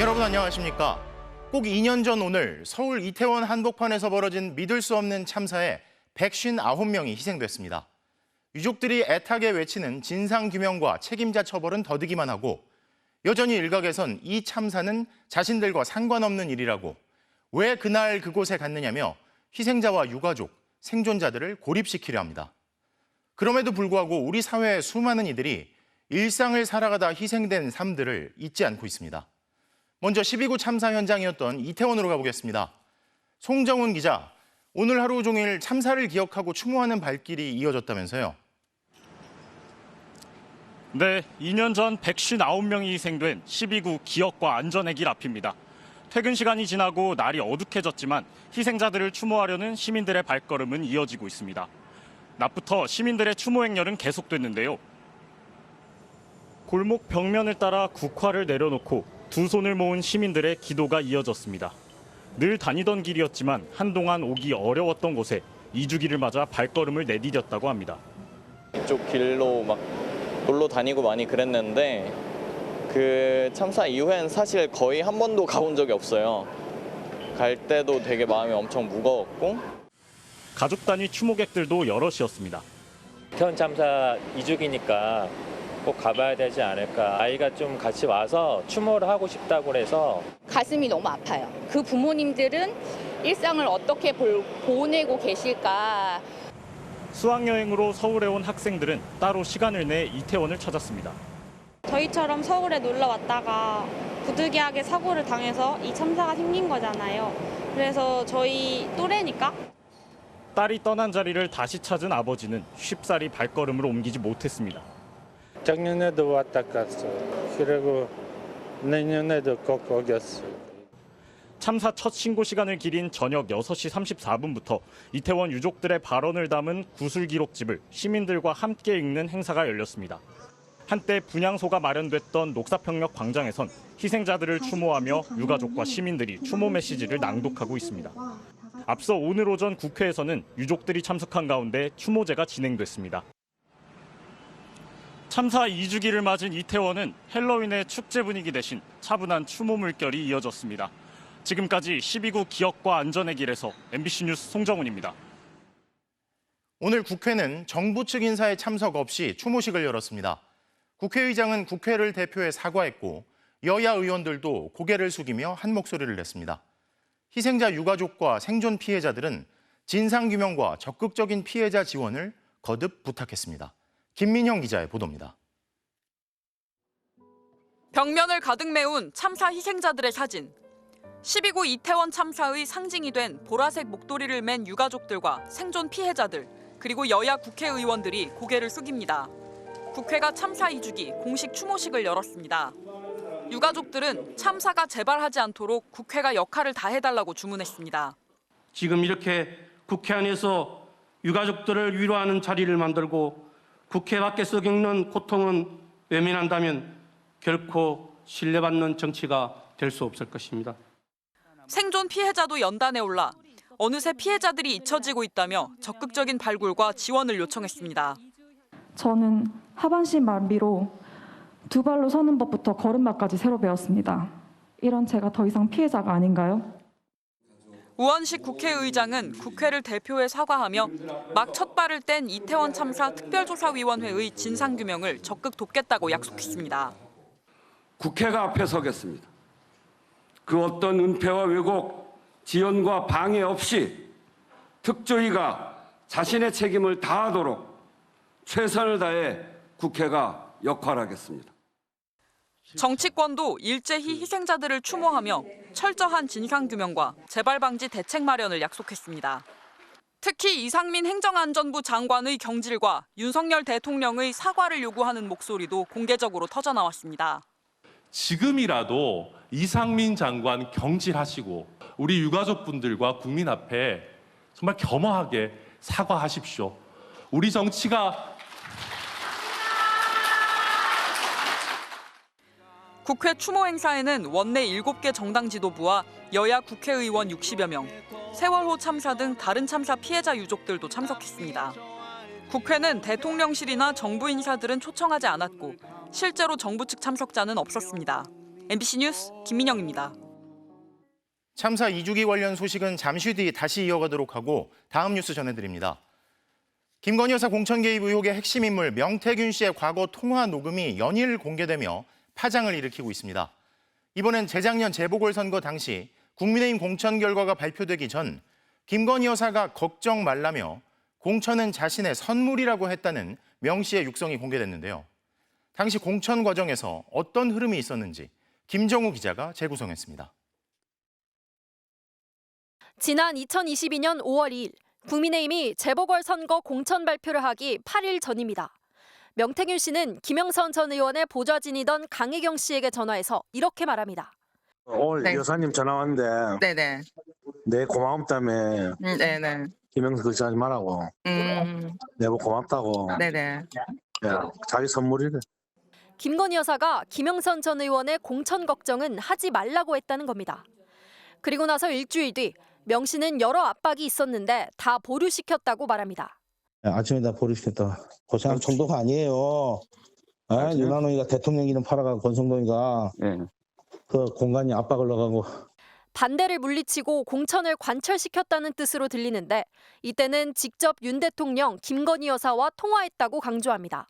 여러분 안녕하십니까? 꼭 2년 전 오늘 서울 이태원 한복판에서 벌어진 믿을 수 없는 참사에 159명이 희생됐습니다. 유족들이 애타게 외치는 진상규명과 책임자 처벌은 더디기만 하고 여전히 일각에선 이 참사는 자신들과 상관없는 일이라고 왜 그날 그곳에 갔느냐며 희생자와 유가족, 생존자들을 고립시키려 합니다. 그럼에도 불구하고 우리 사회의 수많은 이들이 일상을 살아가다 희생된 삶들을 잊지 않고 있습니다. 먼저 12구 참사 현장이었던 이태원으로 가보겠습니다. 송정훈 기자, 오늘 하루 종일 참사를 기억하고 추모하는 발길이 이어졌다면서요? 네, 2년 전 159명이 희생된 12구 기억과 안전의 길 앞입니다. 퇴근 시간이 지나고 날이 어둑해졌지만 희생자들을 추모하려는 시민들의 발걸음은 이어지고 있습니다. 낮부터 시민들의 추모 행렬은 계속됐는데요. 골목 벽면을 따라 국화를 내려놓고 두 손을 모은 시민들의 기도가 이어졌습니다. 늘 다니던 길이었지만 한동안 오기 어려웠던 곳에 2주기를 맞아 발걸음을 내디뎠다고 합니다. 이쪽 길로 막 놀러 다니고 많이 그랬는데 그 참사 이후엔 사실 거의 한 번도 가본 적이 없어요. 갈 때도 되게 마음이 엄청 무거웠고. 가족 단위 추모객들도 여럿이었습니다. 이태원 참사 2주기니까 꼭 가봐야 되지 않을까. 아이가 좀 같이 와서 추모를 하고 싶다고 해서. 가슴이 너무 아파요. 그 부모님들은 일상을 어떻게 보내고 계실까. 수학여행으로 서울에 온 학생들은 따로 시간을 내 이태원을 찾았습니다. 저희처럼 서울에 놀러 왔다가 부득이하게 사고를 당해서 이 참사가 생긴 거잖아요. 그래서 저희 또래니까. 딸이 떠난 자리를 다시 찾은 아버지는 쉽사리 발걸음을 옮기지 못했습니다. 작년에도 왔다 갔어. 그리고 내년에도 꼭 오겠어. 참사 첫 신고 시간을 기린 저녁 6시 34분부터 이태원 유족들의 발언을 담은 구술 기록집을 시민들과 함께 읽는 행사가 열렸습니다. 한때 분향소가 마련됐던 녹사평역 광장에선 희생자들을 추모하며 유가족과 시민들이 추모 메시지를 낭독하고 있습니다. 앞서 오늘 오전 국회에서는 유족들이 참석한 가운데 추모제가 진행됐습니다. 참사 2주기를 맞은 이태원은 헬로윈의 축제 분위기 대신 차분한 추모 물결이 이어졌습니다. 지금까지 12구 기억과 안전의 길에서 MBC 뉴스 송정훈입니다. 오늘 국회는 정부 측 인사의 참석 없이 추모식을 열었습니다. 국회의장은 국회를 대표해 사과했고 여야 의원들도 고개를 숙이며 한 목소리를 냈습니다. 희생자 유가족과 생존 피해자들은 진상규명과 적극적인 피해자 지원을 거듭 부탁했습니다. 김민형 기자의 보도입니다. 벽면을 가득 메운 참사 희생자들의 사진. 12구 이태원 참사의 상징이 된 보라색 목도리를 맨 유가족들과 생존 피해자들, 그리고 여야 국회의원들이 고개를 숙입니다. 국회가 참사 2주기 공식 추모식을 열었습니다. 유가족들은 참사가 재발하지 않도록 국회가 역할을 다해달라고 주문했습니다. 지금 이렇게 국회 안에서 유가족들을 위로하는 자리를 만들고 국회 밖에서 겪는 고통은 외면한다면 결코 신뢰받는 정치가 될 수 없을 것입니다. 생존 피해자도 연단에 올라 어느새 피해자들이 잊혀지고 있다며 적극적인 발굴과 지원을 요청했습니다. 저는 하반신 마비로 두 발로 서는 법부터 걸음마까지 새로 배웠습니다. 이런 제가 더 이상 피해자가 아닌가요? 우원식 국회의장은 국회를 대표해 사과하며 막 첫 발을 뗀 이태원 참사 특별조사위원회의 진상규명을 적극 돕겠다고 약속했습니다. 국회가 앞에 서겠습니다. 그 어떤 은폐와 왜곡, 지연과 방해 없이 특조위가 자신의 책임을 다하도록 최선을 다해 국회가 역할하겠습니다. 정치권도 일제히 희생자들을 추모하며 철저한 진상규명과 재발방지 대책 마련을 약속했습니다. 특히 이상민 행정안전부 장관의 경질과 윤석열 대통령의 사과를 요구하는 목소리도 공개적으로 터져나왔습니다. 지금이라도 이상민 장관 경질하시고 우리 유가족분들과 국민 앞에 정말 겸허하게 사과하십시오. 우리 정치가 국회 추모 행사에는 원내 7개 정당 지도부와 여야 국회의원 60여 명, 세월호 참사 등 다른 참사 피해자 유족들도 참석했습니다. 국회는 대통령실이나 정부 인사들은 초청하지 않았고 실제로 정부 측 참석자는 없었습니다. MBC 뉴스 김민영입니다. 참사 2주기 관련 소식은 잠시 뒤 다시 이어가도록 하고 다음 뉴스 전해드립니다. 김건희 여사 공천 개입 의혹의 핵심 인물 명태균 씨의 과거 통화 녹음이 연일 공개되며 파장을 일으키고 있습니다. 이번엔 재작년 재보궐선거 당시 국민의힘 공천 결과가 발표되기 전 김건희 여사가 걱정 말라며 공천은 자신의 선물이라고 했다는 명 씨의 육성이 공개됐는데요. 당시 공천 과정에서 어떤 흐름이 있었는지 김정우 기자가 재구성했습니다. 지난 2022년 5월 2일 국민의힘이 재보궐선거 공천 발표를 하기 8일 전입니다. 명태균 씨는 김영선 전 의원의 보좌진이던 강혜경 씨에게 전화해서 이렇게 말합니다. 오늘 여사님 전화 왔는데 네네. 내 고마움다며 네네. 김영선 그렇게 하지 말라고. 내가 고맙다고. 네네. 야, 자기 선물이래. 김건희 여사가 김영선 전 의원의 공천 걱정은 하지 말라고 했다는 겁니다. 그리고 나서 일주일 뒤 명 씨는 여러 압박이 있었는데 다 보류시켰다고 말합니다. 아침에 다 보류시켰다. 고생할 정도가 아니에요. 윤한홍이가 대통령 이름 팔아가고 권성동이가 그 공간이 압박을 넣어가고. 반대를 물리치고 공천을 관철시켰다는 뜻으로 들리는데 이때는 직접 윤 대통령, 김건희 여사와 통화했다고 강조합니다.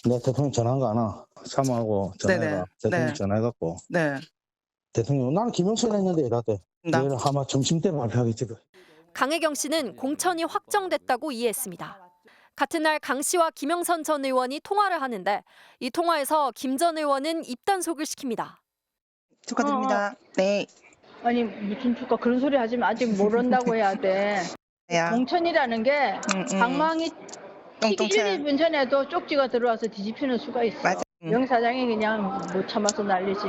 내가 대통령 전화한 거 아나? 사모하고 전화해라. 대통령 전화해갖고. 네. 대통령 나는 김영선 했는데 이랬대. 내일 아마 점심때 발표하겠지. 강혜경 씨는 공천이 확정됐다고 이해했습니다. 같은 날 강 씨와 김영선 전 의원이 통화를 하는데 이 통화에서 김 전 의원은 입단속을 시킵니다. 축하드립니다. 네. 아니 무슨 축하 그런 소리 하지 마. 아직 모른다고 해야 돼. 공천이라는 게 방망이 튀기 1, 2분 전에도 쪽지가 들어와서 뒤집히는 수가 있어. 명 사장이 그냥 못 참아서 난리지.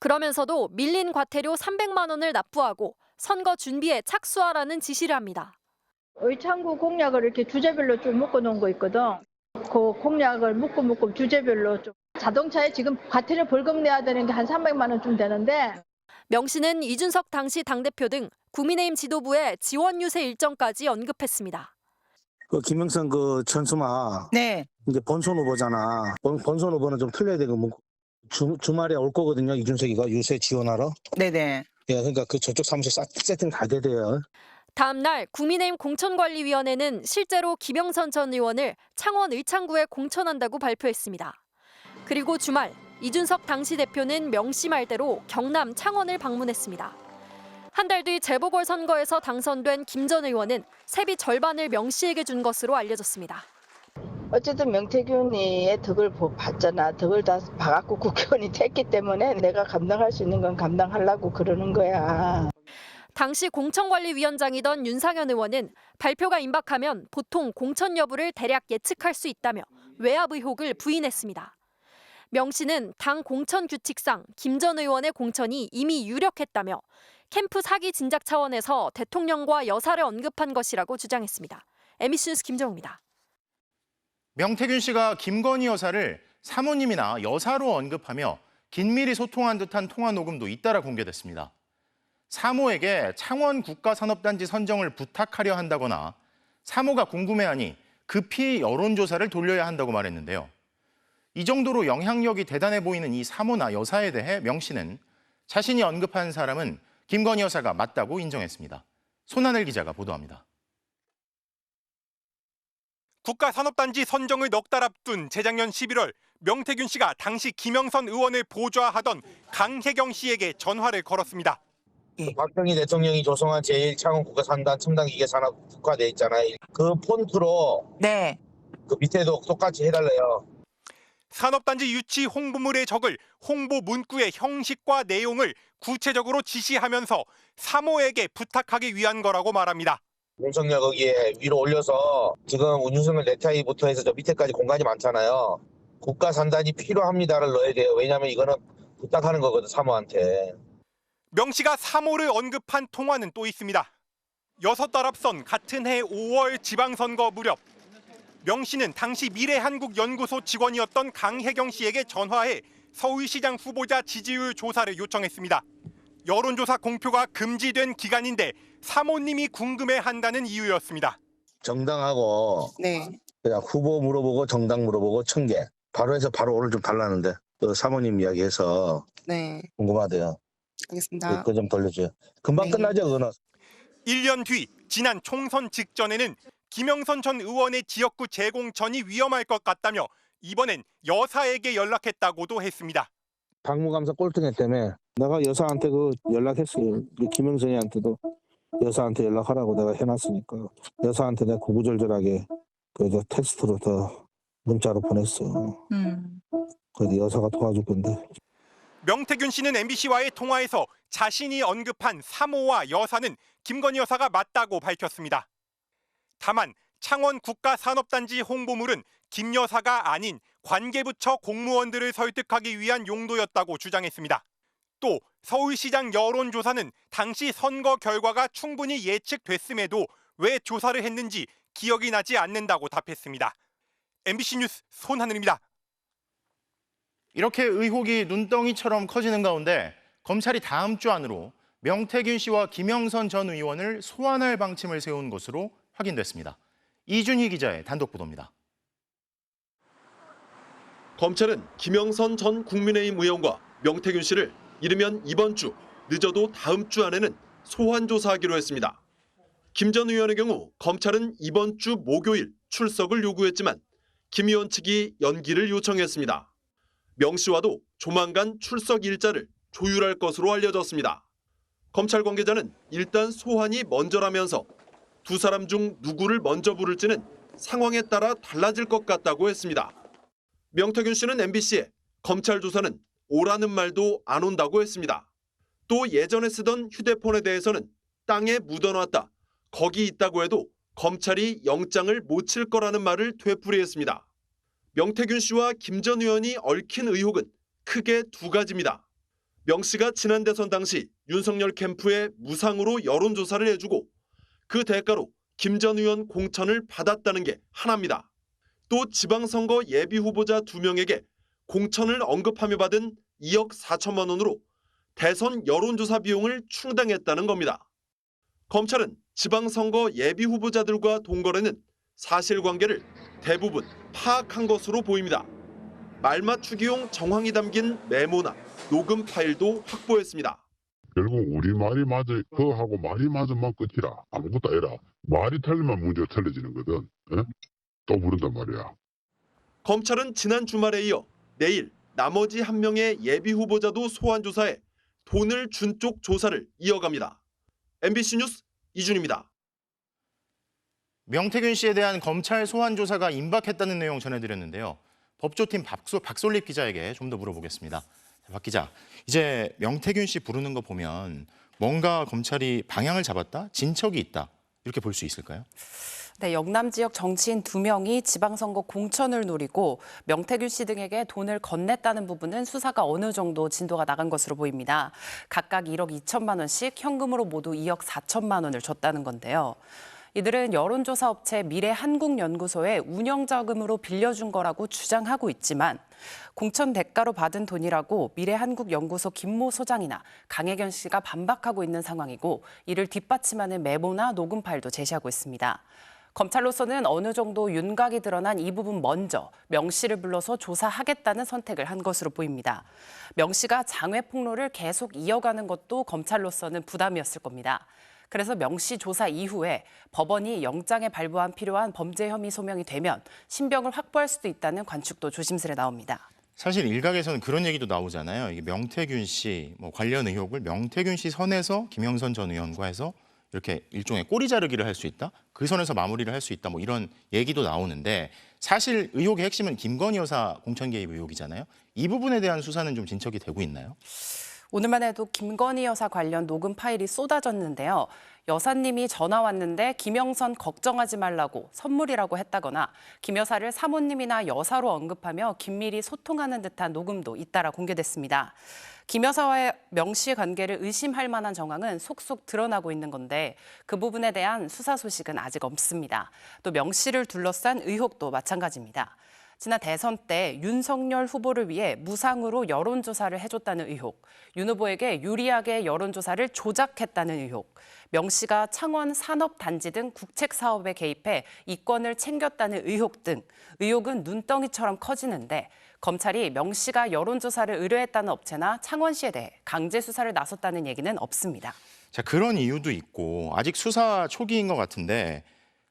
그러면서도 밀린 과태료 300만 원을 납부하고 선거 준비에 착수하라는 지시를 합니다. 의창구 공약을 이렇게 주제별로 좀 묶어놓은 거 있거든. 그 공약을 묶고 주제별로 좀. 자동차에 지금 과태료 벌금 내야 되는 게 한 300만 원쯤 되는데. 명 씨는 이준석 당시 당대표 등 국민의힘 지도부의 지원 유세 일정까지 언급했습니다. 그 김영선 그 천수마. 네. 이제 본선 후보잖아. 본선 후보는 좀 틀려야 되고 뭐 주말에 올 거거든요. 이준석이가 유세 지원하러. 네네. 예, 그러니까 그 저쪽 사무실 세팅 다 돼요. 다음 날 국민의힘 공천관리위원회는 실제로 김영선 전 의원을 창원 을창구에 공천한다고 발표했습니다. 그리고 주말 이준석 당시 대표는 명 씨 말대로 경남 창원을 방문했습니다. 한 달 뒤 재보궐선거에서 당선된 김 전 의원은 세비 절반을 명 씨에게 준 것으로 알려졌습니다. 어쨌든 명태균이의 덕을 봤잖아. 덕을 다 봐갖고 국회의원이 됐기 때문에 내가 감당할 수 있는 건 감당하려고 그러는 거야. 당시 공천관리위원장이던 윤상현 의원은 발표가 임박하면 보통 공천 여부를 대략 예측할 수 있다며 외압 의혹을 부인했습니다. 명 씨는 당 공천 규칙상 김 전 의원의 공천이 이미 유력했다며 캠프 사기 진작 차원에서 대통령과 여사를 언급한 것이라고 주장했습니다. MBC 뉴스 김정우입니다. 명태균 씨가 김건희 여사를 사모님이나 여사로 언급하며 긴밀히 소통한 듯한 통화 녹음도 잇따라 공개됐습니다. 사모에게 창원 국가산업단지 선정을 부탁하려 한다거나 사모가 궁금해하니 급히 여론조사를 돌려야 한다고 말했는데요. 이 정도로 영향력이 대단해 보이는 이 사모나 여사에 대해 명 씨는 자신이 언급한 사람은 김건희 여사가 맞다고 인정했습니다. 손하늘 기자가 보도합니다. 국가산업단지 선정을 넉 달 앞둔 재작년 11월 명태균 씨가 당시 김영선 의원을 보좌하던 강혜경 씨에게 전화를 걸었습니다. 박정희 대통령이 조성한 제1창원 국가산단 첨단 기계 산업 국가돼 있잖아요. 그 폰트로 그 밑에도 똑같이 해달래요. 산업단지 유치 홍보물의 적을 홍보 문구의 형식과 내용을 구체적으로 지시하면서 사모에게 부탁하기 위한 거라고 말합니다. 윤석열 거기에 위로 올려서 지금 윤석열 넥타이부터 해서 저 밑에까지 공간이 많잖아요. 국가산단이 필요합니다를 넣어야 돼요. 왜냐하면 이거는 부탁하는 거거든, 사모한테. 명 씨가 사모를 언급한 통화는 또 있습니다. 6달 앞선 같은 해 5월 지방선거 무렵 명 씨는 당시 미래한국연구소 직원이었던 강혜경 씨에게 전화해 서울시장 후보자 지지율 조사를 요청했습니다. 여론조사 공표가 금지된 기간인데 사모님이 궁금해한다는 이유였습니다. 정당하고 그냥 후보 물어보고 정당 물어보고 1,000개. 바로 해서 바로 오늘 좀 달라는데. 그 사모님 이야기해서 네, 궁금하대요. 알겠습니다. 그거 좀 돌려줘요. 금방 네. 끝나죠, 그거는. 1년 뒤 지난 총선 직전에는 김영선 전 의원의 지역구 재공천이 위험할 것 같다며 이번엔 여사에게 연락했다고도 했습니다. 박무감사 꼴등했 때문에 내가 여사한테 그 연락했어요. 김영선이한테도 여사한테 연락하라고 내가 해놨으니까 여사한테 내가 구구절절하게 그 텍스트로 더 문자로 보냈어. 그래도 여사가 도와줄 건데. 명태균 씨는 MBC와의 통화에서 자신이 언급한 3호와 여사는 김건희 여사가 맞다고 밝혔습니다. 다만 창원 국가산업단지 홍보물은 김 여사가 아닌 관계부처 공무원들을 설득하기 위한 용도였다고 주장했습니다. 또 서울시장 여론조사는 당시 선거 결과가 충분히 예측됐음에도 왜 조사를 했는지 기억이 나지 않는다고 답했습니다. MBC 뉴스 손하늘입니다. 이렇게 의혹이 눈덩이처럼 커지는 가운데 검찰이 다음 주 안으로 명태균 씨와 김영선 전 의원을 소환할 방침을 세운 것으로 확인됐습니다. 이준희 기자의 단독 보도입니다. 검찰은 김영선 전 국민의힘 의원과 명태균 씨를 이르면 이번 주, 늦어도 다음 주 안에는 소환 조사하기로 했습니다. 김 전 의원의 경우 검찰은 이번 주 목요일 출석을 요구했지만 김 의원 측이 연기를 요청했습니다. 명 씨와도 조만간 출석 일자를 조율할 것으로 알려졌습니다. 검찰 관계자는 일단 소환이 먼저라면서 두 사람 중 누구를 먼저 부를지는 상황에 따라 달라질 것 같다고 했습니다. 명태균 씨는 MBC에 검찰 조사는 오라는 말도 안 온다고 했습니다. 또 예전에 쓰던 휴대폰에 대해서는 땅에 묻어놨다. 거기 있다고 해도 검찰이 영장을 못 칠 거라는 말을 되풀이했습니다. 명태균 씨와 김 전 의원이 얽힌 의혹은 크게 두 가지입니다. 명 씨가 지난 대선 당시 윤석열 캠프에 무상으로 여론조사를 해주고 그 대가로 김 전 의원 공천을 받았다는 게 하나입니다. 또 지방선거 예비 후보자 2명에게 공천을 언급하며 받은 2억 4천만 원으로 대선 여론조사 비용을 충당했다는 겁니다. 검찰은 지방선거 예비 후보자들과 동거래는 사실관계를 대부분 파악한 것으로 보입니다. 말맞추기용 정황이 담긴 메모나 녹음 파일도 확보했습니다. 결국 우리 말이 맞아 그거하고 말이 맞으면 끝이라. 아무것도 아니라 말이 틀리면 문제가 틀려지는 거든. 에? 또 부른단 말이야. 검찰은 지난 주말에 이어 내일 나머지 한 명의 예비 후보자도 소환 조사해 돈을 준 쪽 조사를 이어갑니다. MBC 뉴스 이준입니다. 명태균 씨에 대한 검찰 소환 조사가 임박했다는 내용 전해드렸는데요. 법조팀 박솔립 기자에게 좀 더 물어보겠습니다. 박 기자, 이제 명태균 씨 부르는 거 보면 뭔가 검찰이 방향을 잡았다, 진척이 있다 이렇게 볼 수 있을까요? 네, 영남 지역 정치인 2명이 지방선거 공천을 노리고 명태균 씨 등에게 돈을 건넸다는 부분은 수사가 어느 정도 진도가 나간 것으로 보입니다. 각각 1억 2천만 원씩 현금으로 모두 2억 4천만 원을 줬다는 건데요. 이들은 여론조사 업체 미래한국연구소에 운영자금으로 빌려준 거라고 주장하고 있지만 공천 대가로 받은 돈이라고 미래한국연구소 김모 소장이나 강혜견 씨가 반박하고 있는 상황이고 이를 뒷받침하는 메모나 녹음 파일도 제시하고 있습니다. 검찰로서는 어느 정도 윤곽이 드러난 이 부분 먼저 명 씨를 불러서 조사하겠다는 선택을 한 것으로 보입니다. 명 씨가 장외 폭로를 계속 이어가는 것도 검찰로서는 부담이었을 겁니다. 그래서 명 씨 조사 이후에 법원이 영장에 발부한 필요한 범죄 혐의 소명이 되면 신병을 확보할 수도 있다는 관측도 조심스레 나옵니다. 사실 일각에서는 그런 얘기도 나오잖아요. 이게 명태균 씨 관련 의혹을 명태균 씨 선에서 김영선 전 의원과 해서 이렇게 일종의 꼬리 자르기를 할 수 있다. 그 선에서 마무리를 할 수 있다. 이런 얘기도 나오는데 사실 의혹의 핵심은 김건희 여사 공천 개입 의혹이잖아요. 이 부분에 대한 수사는 좀 진척이 되고 있나요? 오늘만 해도 김건희 여사 관련 녹음 파일이 쏟아졌는데요. 여사님이 전화 왔는데 김영선 걱정하지 말라고 선물이라고 했다거나 김 여사를 사모님이나 여사로 언급하며 긴밀히 소통하는 듯한 녹음도 잇따라 공개됐습니다. 김 여사와의 명 씨의 관계를 의심할 만한 정황은 속속 드러나고 있는 건데 그 부분에 대한 수사 소식은 아직 없습니다. 또 명 씨를 둘러싼 의혹도 마찬가지입니다. 지난 대선 때 윤석열 후보를 위해 무상으로 여론조사를 해줬다는 의혹, 윤 후보에게 유리하게 여론조사를 조작했다는 의혹, 명 씨가 창원 산업단지 등 국책 사업에 개입해 이권을 챙겼다는 의혹 등 의혹은 눈덩이처럼 커지는데 검찰이 명 씨가 여론조사를 의뢰했다는 업체나 창원시에 대해 강제 수사를 나섰다는 얘기는 없습니다. 자, 그런 이유도 있고 아직 수사 초기인 것 같은데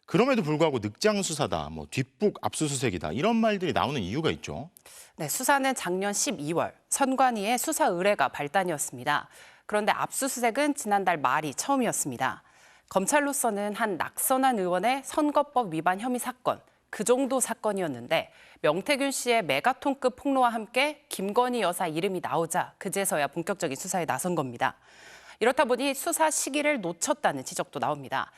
그럼에도 불구하고 늑장 수사다, 뒷북 압수수색이다 이런 말들이 나오는 이유가 있죠. 네, 수사는 작년 12월 선관위의 수사 의뢰가 발단이었습니다. 그런데 압수수색은 지난달 말이 처음이었습니다. 검찰로서는 한 낙선한 의원의 선거법 위반 혐의 사건, 그 정도 사건이었는데 명태균 씨의 메가톤급 폭로와 함께 김건희 여사 이름이 나오자 그제서야 본격적인 수사에 나선 겁니다. 이렇다 보니 수사 시기를 놓쳤다는 지적도 나옵니다.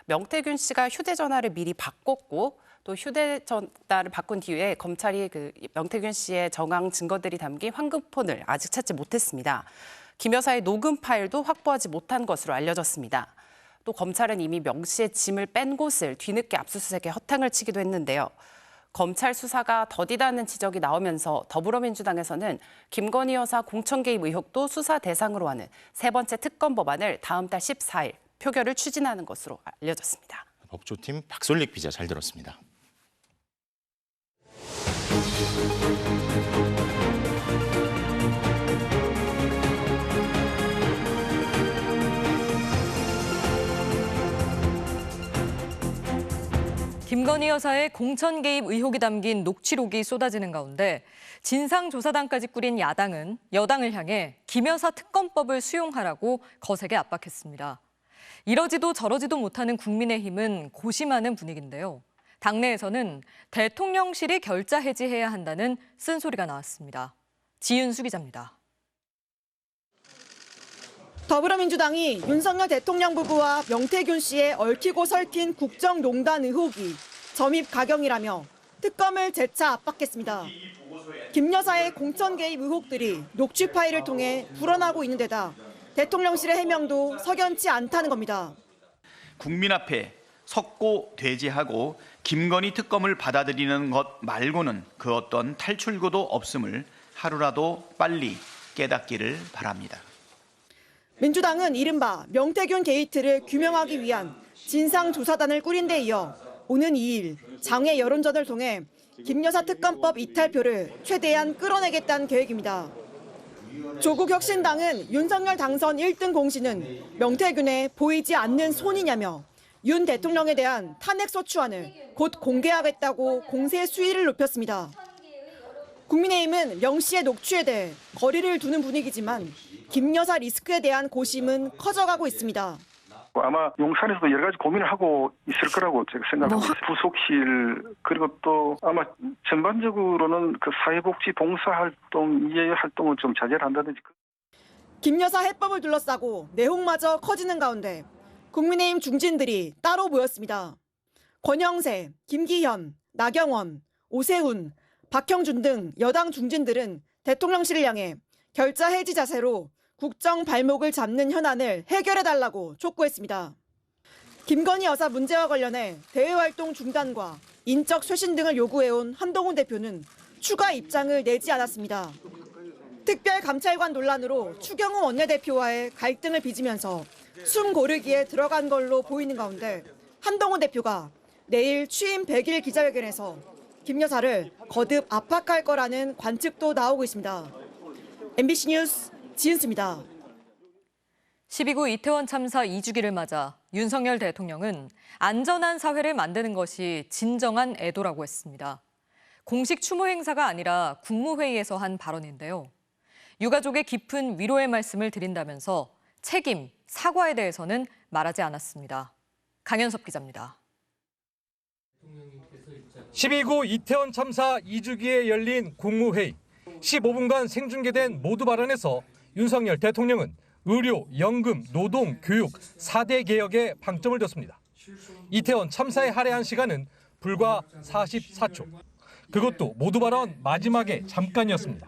명태균 씨가 휴대전화를 미리 바꿨고 또 휴대전화를 바꾼 뒤에 검찰이 명태균 씨의 정황 증거들이 담긴 황금폰을 아직 찾지 못했습니다. 김 여사의 녹음 파일도 확보하지 못한 것으로 알려졌습니다. 또 검찰은 이미 명 씨의 짐을 뺀 곳을 뒤늦게 압수수색에 허탕을 치기도 했는데요. 검찰 수사가 더디다는 지적이 나오면서 더불어민주당에서는 김건희 여사 공천 개입 의혹도 수사 대상으로 하는 세 번째 특검 법안을 다음 달 14일 표결을 추진하는 것으로 알려졌습니다. 법조팀 박솔릭 기자 잘 들었습니다. 김건희 여사의 공천 개입 의혹이 담긴 녹취록이 쏟아지는 가운데 진상조사단까지 꾸린 야당은 여당을 향해 김 여사 특검법을 수용하라고 거세게 압박했습니다. 이러지도 저러지도 못하는 국민의힘은 고심하는 분위기인데요. 당내에서는 대통령실이 결자 해지해야 한다는 쓴소리가 나왔습니다. 지윤수 기자입니다. 더불어민주당이 윤석열 대통령 부부와 명태균 씨의 얽히고 설킨 국정농단 의혹이 점입 가경이라며 특검을 재차 압박했습니다. 김 여사의 공천 개입 의혹들이 녹취 파일을 통해 불어나고 있는 데다 대통령실의 해명도 석연치 않다는 겁니다. 국민 앞에 석고 대제하고 김건희 특검을 받아들이는 것 말고는 그 어떤 탈출구도 없음을 하루라도 빨리 깨닫기를 바랍니다. 민주당은 이른바 명태균 게이트를 규명하기 위한 진상조사단을 꾸린 데 이어 오는 2일 장외 여론전을 통해 김 여사 특검법 이탈표를 최대한 끌어내겠다는 계획입니다. 조국 혁신당은 윤석열 당선 1등 공신은 명태균의 보이지 않는 손이냐며 윤 대통령에 대한 탄핵소추안을 곧 공개하겠다고 공세 수위를 높였습니다. 국민의힘은 명 씨의 녹취에 대해 거리를 두는 분위기지만 김 여사 리스크에 대한 고심은 커져가고 있습니다. 아마 용산에서도 여러 가지 고민을 하고 있을 거라고 제가 생각합니다. 부속실 그리고 또 아마 전반적으로는 그 사회복지 봉사활동, 이해활동을 좀 자제를 한다든지. 김 여사 해법을 둘러싸고 내홍마저 커지는 가운데 국민의힘 중진들이 따로 모였습니다. 권영세, 김기현, 나경원, 오세훈, 박형준 등 여당 중진들은 대통령실을 향해 결자 해지 자세로 국정 발목을 잡는 현안을 해결해달라고 촉구했습니다. 김건희 여사 문제와 관련해 대외활동 중단과 인적 쇄신 등을 요구해온 한동훈 대표는 추가 입장을 내지 않았습니다. 특별감찰관 논란으로 추경호 원내대표와의 갈등을 빚으면서 숨 고르기에 들어간 걸로 보이는 가운데 한동훈 대표가 내일 취임 100일 기자회견에서 김 여사를 거듭 압박할 거라는 관측도 나오고 있습니다. MBC 뉴스 지은수입니다. 12구 이태원 참사 2주기를 맞아 윤석열 대통령은 안전한 사회를 만드는 것이 진정한 애도라고 했습니다. 공식 추모 행사가 아니라 국무회의에서 한 발언인데요. 유가족의 깊은 위로의 말씀을 드린다면서 책임, 사과에 대해서는 말하지 않았습니다. 강현섭 기자입니다. 12구 이태원 참사 2주기에 열린 국무회의. 15분간 생중계된 모두 발언에서 윤석열 대통령은 의료, 연금, 노동, 교육 4대 개혁에 방점을 뒀습니다. 이태원 참사에 할애한 시간은 불과 44초. 그것도 모두 발언 마지막에 잠깐이었습니다.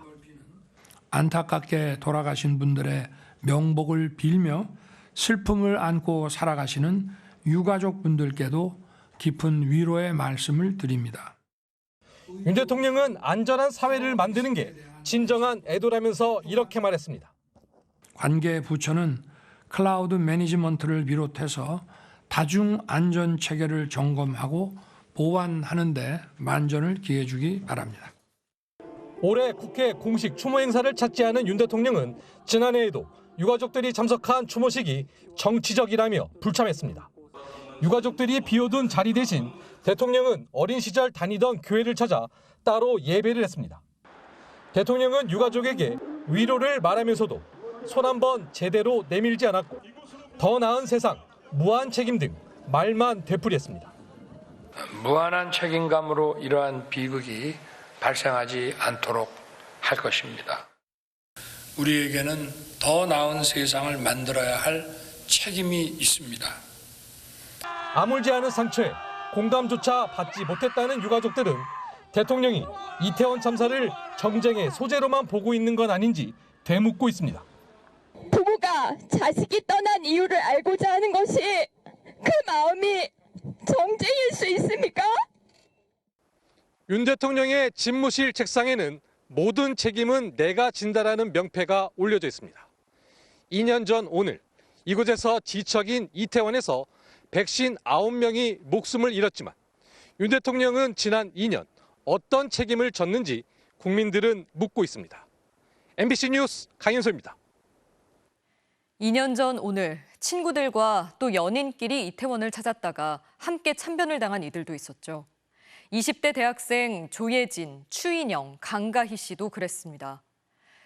안타깝게 돌아가신 분들의 명복을 빌며 슬픔을 안고 살아가시는 유가족 분들께도 깊은 위로의 말씀을 드립니다. 윤 대통령은 안전한 사회를 만드는 게 진정한 애도라면서 이렇게 말했습니다. 관계 부처는 클라우드 매니지먼트를 비롯해서 다중 안전 체계를 점검하고 보완하는 데 만전을 기해 주기 바랍니다. 올해 국회 공식 추모 행사를 찾지 않은 윤 대통령은 지난해에도 유가족들이 참석한 추모식이 정치적이라며 불참했습니다. 유가족들이 비워둔 자리 대신 대통령은 어린 시절 다니던 교회를 찾아 따로 예배를 했습니다. 대통령은 유가족에게 위로를 말하면서도 손 한 번 제대로 내밀지 않았고 더 나은 세상, 무한 책임 등 말만 되풀이했습니다. 무한한 책임감으로 이러한 비극이 발생하지 않도록 할 것입니다. 우리에게는 더 나은 세상을 만들어야 할 책임이 있습니다. 아물지 않은 상처에 공감조차 받지 못했다는 유가족들은 대통령이 이태원 참사를 정쟁의 소재로만 보고 있는 건 아닌지 되묻고 있습니다. 부모가 자식이 떠난 이유를 알고자 하는 것이 그 마음이 정쟁일 수 있습니까? 윤 대통령의 집무실 책상에는 모든 책임은 내가 진다라는 명패가 올려져 있습니다. 2년 전 오늘 이곳에서 지척인 이태원에서 백신 9명이 목숨을 잃었지만 윤 대통령은 지난 2년 어떤 책임을 졌는지 국민들은 묻고 있습니다. MBC 뉴스 강윤소입니다. 2년 전 오늘 친구들과 또 연인끼리 이태원을 찾았다가 함께 참변을 당한 이들도 있었죠. 20대 대학생 조예진, 추인영, 강가희 씨도 그랬습니다.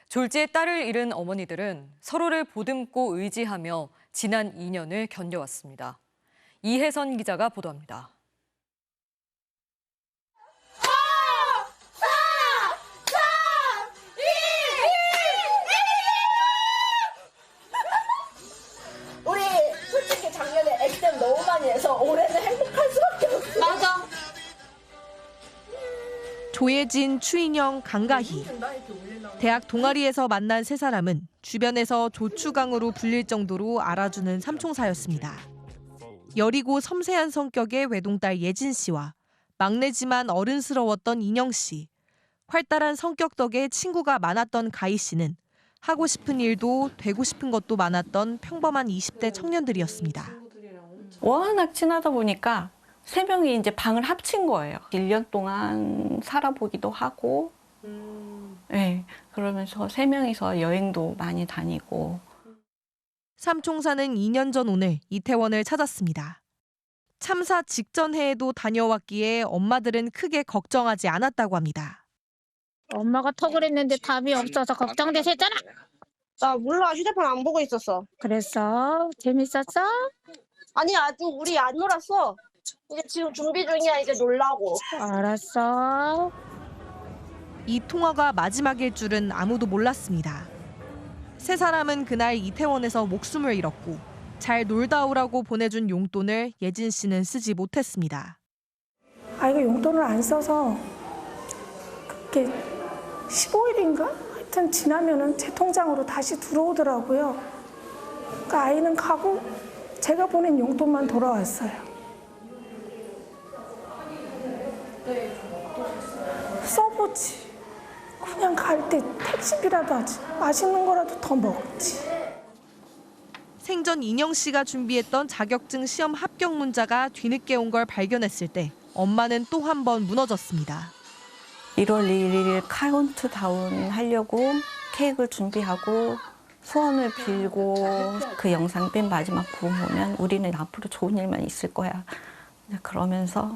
졸지에 딸을 잃은 어머니들은 서로를 보듬고 의지하며 지난 2년을 견뎌왔습니다. 이혜선 기자가 보도합니다. 우리 솔직히 작년에 액땜 너무 많이 해서 올해는 행복할 수밖에 없어. 맞아. 조예진, 추인영, 강가희. 대학 동아리에서 만난 세 사람은 주변에서 조추강으로 불릴 정도로 알아주는 삼총사였습니다. 여리고 섬세한 성격의 외동딸 예진 씨와 막내지만 어른스러웠던 인영 씨. 활달한 성격 덕에 친구가 많았던 가희 씨는 하고 싶은 일도 되고 싶은 것도 많았던 평범한 20대 청년들이었습니다. 워낙 친하다 보니까 세 명이 이제 방을 합친 거예요. 1년 동안 살아보기도 하고, 네, 그러면서 세 명이서 여행도 많이 다니고. 삼총사는 2년 전 오늘 이태원을 찾았습니다. 참사 직전 해에도 다녀왔기에 엄마들은 크게 걱정하지 않았다고 합니다. 엄마가 턱을 했는데 답이 없어서 걱정되셨잖아. 나 몰라. 휴대폰 안 보고 있었어. 그랬어? 재밌었어? 아니 아직 우리 안 놀았어. 이제 지금 준비 중이야. 이제 놀라고. 알았어. 이 통화가 마지막일 줄은 아무도 몰랐습니다. 세 사람은 그날 이태원에서 목숨을 잃었고 잘 놀다 오라고 보내준 용돈을 예진 씨는 쓰지 못했습니다. 아이가 용돈을 안 써서 그게 15일인가? 하여튼 지나면은 제 통장으로 다시 들어오더라고요. 그러니까 아이는 가고 제가 보낸 용돈만 돌아왔어요. 써보지. 그냥 갈 때 택시비라도 하지. 맛있는 거라도 더 먹지. 생전 인영 씨가 준비했던 자격증 시험 합격 문자가 뒤늦게 온 걸 발견했을 때 엄마는 또 한 번 무너졌습니다. 1월 1일 카운트다운 하려고 케이크를 준비하고 소원을 빌고 그 영상 맨 마지막 부분 보면 우리는 앞으로 좋은 일만 있을 거야. 그러면서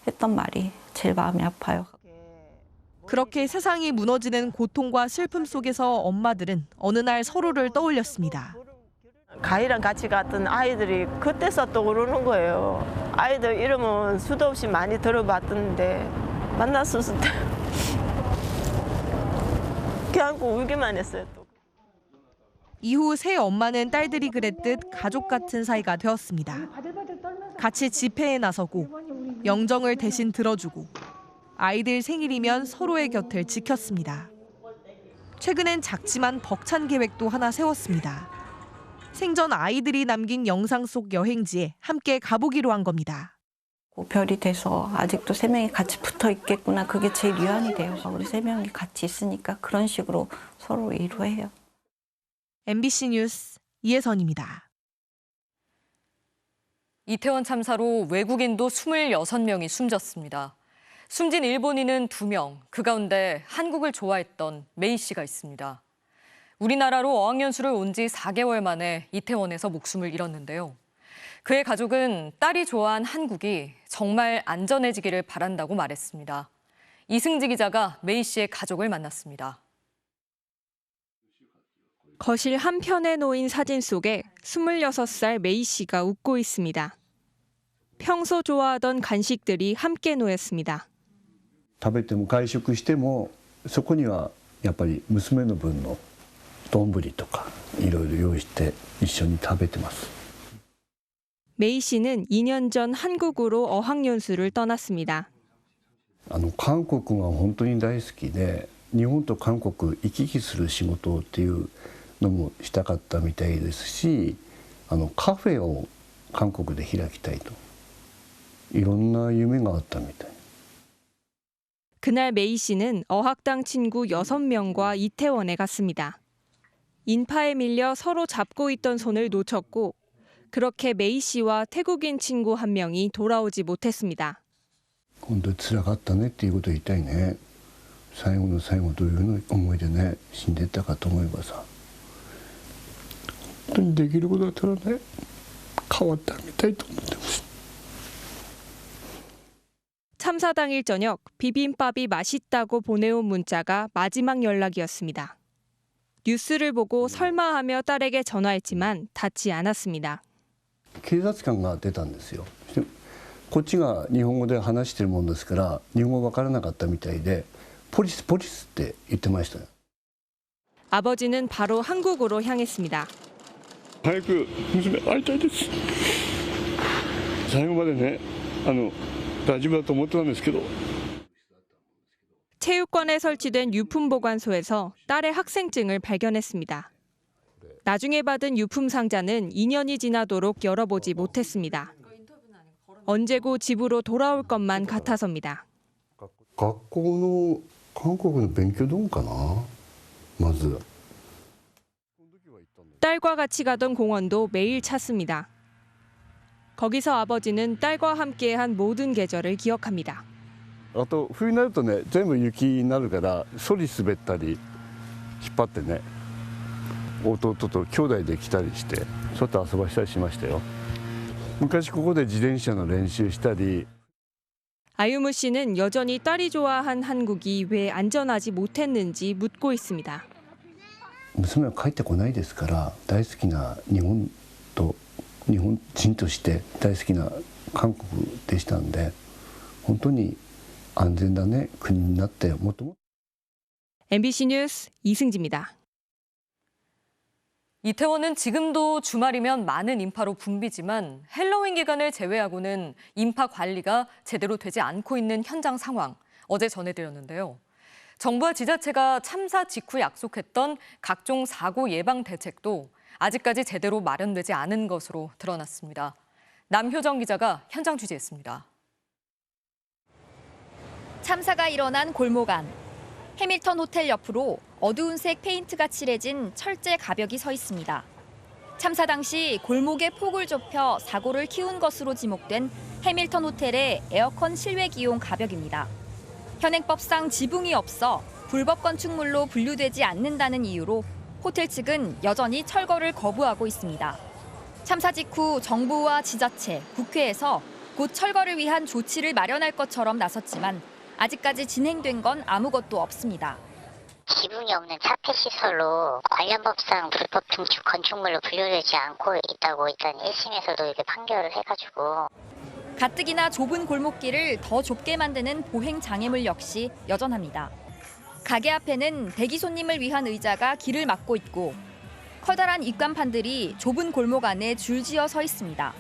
했던 말이 제일 마음이 아파요. 그렇게 세상이 무너지는 고통과 슬픔 속에서 엄마들은 어느 날 서로를 떠올렸습니다. 가희랑 같이 갔던 아이들이 그때서 떠오르는 거예요. 아이들 이름은 수도 없이 많이 들어봤던데 만났을 때 그냥 울기만 했어요. 또. 이후 새 엄마는 딸들이 그랬듯 가족 같은 사이가 되었습니다. 같이 집회에 나서고 영정을 대신 들어주고 아이들 생일이면 서로의 곁을 지켰습니다. 최근엔 작지만 벅찬 계획도 하나 세웠습니다. 생전 아이들이 남긴 영상 속 여행지에 함께 가보기로 한 겁니다. 별이 돼서 아직도 3명이 같이 붙어 있겠구나. 그게 제일 위안이 돼요. 우리 3명이 같이 있으니까 그런 식으로 서로 위로해요. MBC 뉴스 이혜선입니다. 이태원 참사로 외국인도 26명이 숨졌습니다. 숨진 일본인은 2명, 그 가운데 한국을 좋아했던 메이 씨가 있습니다. 우리나라로 어학연수를 온 지 4개월 만에 이태원에서 목숨을 잃었는데요. 그의 가족은 딸이 좋아한 한국이 정말 안전해지기를 바란다고 말했습니다. 이승지 기자가 메이 씨의 가족을 만났습니다. 거실 한편에 놓인 사진 속에 26살 메이 씨가 웃고 있습니다. 평소 좋아하던 간식들이 함께 놓였습니다. 食べても外食してもそこにはやっぱり娘の分の丼とかいろいろ用意して一緒に食べてます。 메이 씨는 2년 전 한국으로 어학연수를 떠났습니다. 韓国が本当に大好きで日本と韓国行き来する仕事っていうのもしたかったみたいですしカフェを韓国で開きたいといろんな夢があったみたい。 그날 메이 씨는 어학당 친구 6명과 이태원에 갔습니다. 인파에 밀려 서로 잡고 있던 손을 놓쳤고 그렇게 메이 씨와 태국인 친구 한 명이 돌아오지 못했습니다. 本当に辛かったねっていうことを言いたいね。最後の最後どういう思いでね死んでったかと思えばさ、本当にできることだったらね変わってあげたいと思ってます。 참사 당일 저녁 비빔밥이 맛있다고 보내온 문자가 마지막 연락이었습니다. 뉴스를 보고 설마하며 딸에게 전화했지만 닿지 않았습니다. 警察官が出たんですよ。こっちが日本語で話してるもんですから日本語わからなかったみたいでポリスポリスって言ってました。 아버지는 바로 한국으로 향했습니다. 早く娘会いたいです。最後までね大丈夫だと思ってたんですけど。 체육관에 설치된 유품 보관소에서 딸의 학생증을 발견했습니다. 나중에 받은 유품 상자는 2년이 지나도록 열어보지 못했습니다. 언제고 집으로 돌아올 것만 같아서입니다. 学校の韓国の勉強どうかなまず。 딸과 같이 가던 공원도 매일 찾습니다. 거기서 아버지는 딸과 함께한 모든 계절을 기억합니다. あと冬になるとね全部雪になるからソリ滑ったり引っ張ってね弟と兄弟で来たりして外遊ばしたりしましたよ。昔ここで自転車の練習したり。 아유무 씨는 여전히 딸이 좋아한 한국이 왜 안전하지 못했는지 묻고 있습니다. 娘は帰ってこないですから大好きな日本と日本人として大好きな韓国でしたんで本当に安全なね国になってもっとも MBC 뉴스 이승지입니다. 이태원은 지금도 주말이면 많은 인파로 붐비지만 헬로윈 기간을 제외하고는 인파 관리가 제대로 되지 않고 있는 현장 상황 어제 전해드렸는데요. 정부와 지자체가 참사 직후 약속했던 각종 사고 예방 대책도 아직까지 제대로 마련되지 않은 것으로 드러났습니다. 남효정 기자가 현장 취재했습니다. 참사가 일어난 골목 안. 해밀턴 호텔 옆으로 어두운 색 페인트가 칠해진 철제 가벽이 서 있습니다. 참사 당시 골목의 폭을 좁혀 사고를 키운 것으로 지목된 해밀턴 호텔의 에어컨 실외 기용 가벽입니다. 현행법상 지붕이 없어 불법 건축물로 분류되지 않는다는 이유로 호텔 측은 여전히 철거를 거부하고 있습니다. 참사 직후 정부와 지자체, 국회에서 곧 철거를 위한 조치를 마련할 것처럼 나섰지만 아직까지 진행된 건 아무것도 없습니다. 지붕이 없는 차폐시설로 관련 법상 불법 등축 건축물로 분류되지 않고 있다고 일단 1심에서도 이렇게 판결을 해가지고. 가뜩이나 좁은 골목길을 더 좁게 만드는 보행 장애물 역시 여전합니다. 가게 앞에는 대기 손님을 위한 의자가 길을 막고 있고 커다란 입간판들이 좁은 골목 안에 줄지어 서 있습니다.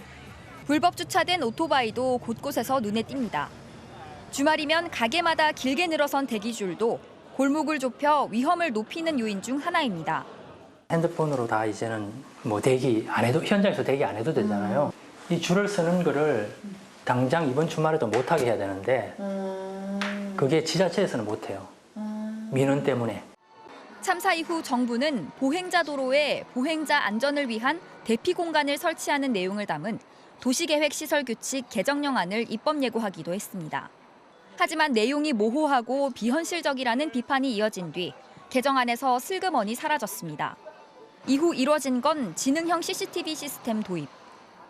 불법 주차된 오토바이도 곳곳에서 눈에 띕니다. 주말이면 가게마다 길게 늘어선 대기줄도 골목을 좁혀 위험을 높이는 요인 중 하나입니다. 핸드폰으로 다 이제는 뭐 대기 안 해도 현장에서 대기 안 해도 되잖아요. 이 줄을 서는 거를 당장 이번 주말에도 못하게 해야 되는데 그게 지자체에서는 못해요. 민원 때문에. 참사 이후 정부는 보행자 도로에 보행자 안전을 위한 대피 공간을 설치하는 내용을 담은 도시계획시설규칙 개정령안을 입법 예고하기도 했습니다. 하지만 내용이 모호하고 비현실적이라는 비판이 이어진 뒤 개정안에서 슬그머니 사라졌습니다. 이후 이뤄진 건 지능형 CCTV 시스템 도입.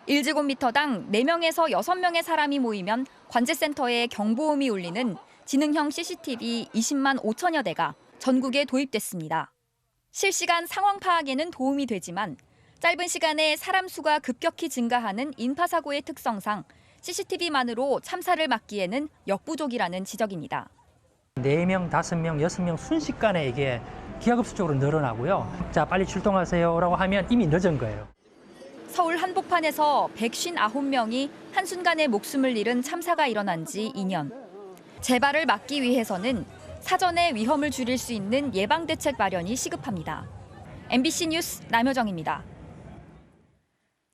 1제곱미터당 4명에서 6명의 사람이 모이면 관제센터에 경보음이 울리는 지능형 CCTV 20만 5천여 대가 전국에 도입됐습니다. 실시간 상황 파악에는 도움이 되지만 짧은 시간에 사람 수가 급격히 증가하는 인파사고의 특성상 CCTV만으로 참사를 막기에는 역부족이라는 지적입니다. 4명, 5명, 6명 순식간에 이게 기하급수적으로 늘어나고요. 자, 빨리 출동하세요라고 하면 이미 늦은 거예요. 서울 한복판에서 159명이 한순간에 목숨을 잃은 참사가 일어난 지 2년. 재발을 막기 위해서는 사전에 위험을 줄일 수 있는 예방대책 마련이 시급합니다. MBC 뉴스 남효정입니다.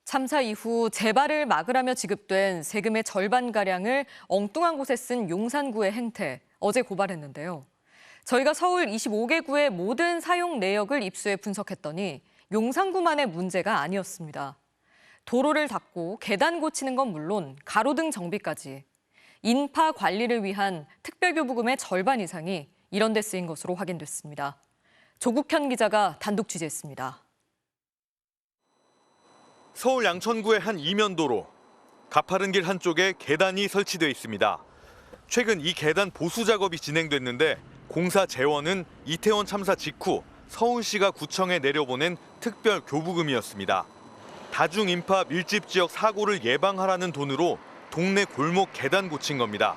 참사 이후 재발을 막으라며 지급된 세금의 절반가량을 엉뚱한 곳에 쓴 용산구의 행태, 어제 고발했는데요. 저희가 서울 25개 구의 모든 사용 내역을 입수해 분석했더니 용산구만의 문제가 아니었습니다. 도로를 닦고 계단 고치는 건 물론 가로등 정비까지 인파 관리를 위한 특별교부금의 절반 이상이 이런 데 쓰인 것으로 확인됐습니다. 조국현 기자가 단독 취재했습니다. 서울 양천구의 한 이면도로, 가파른 길 한쪽에 계단이 설치돼 있습니다. 최근 이 계단 보수 작업이 진행됐는데 공사 재원은 이태원 참사 직후 서울시가 구청에 내려보낸 특별 교부금이었습니다. 다중 인파 밀집 지역 사고를 예방하라는 돈으로 동네 골목 계단 고친 겁니다.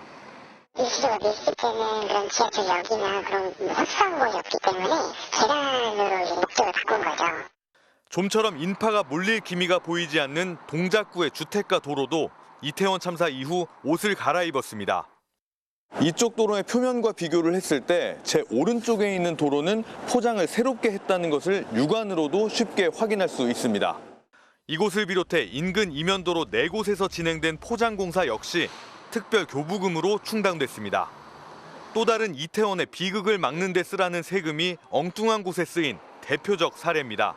일시적으로 밀집되는 그런 지하철역이나 그런 확산 곳이었기 때문에 계단으로 이제 목적을 바꾼 거죠. 좀처럼 인파가 몰릴 기미가 보이지 않는 동작구의 주택가 도로도 이태원 참사 이후 옷을 갈아입었습니다. 이쪽 도로의 표면과 비교를 했을 때 제 오른쪽에 있는 도로는 포장을 새롭게 했다는 것을 육안으로도 쉽게 확인할 수 있습니다. 이곳을 비롯해 인근 이면도로 4곳에서 진행된 포장 공사 역시 특별 교부금으로 충당됐습니다. 또 다른 이태원의 비극을 막는 데 쓰라는 세금이 엉뚱한 곳에 쓰인 대표적 사례입니다.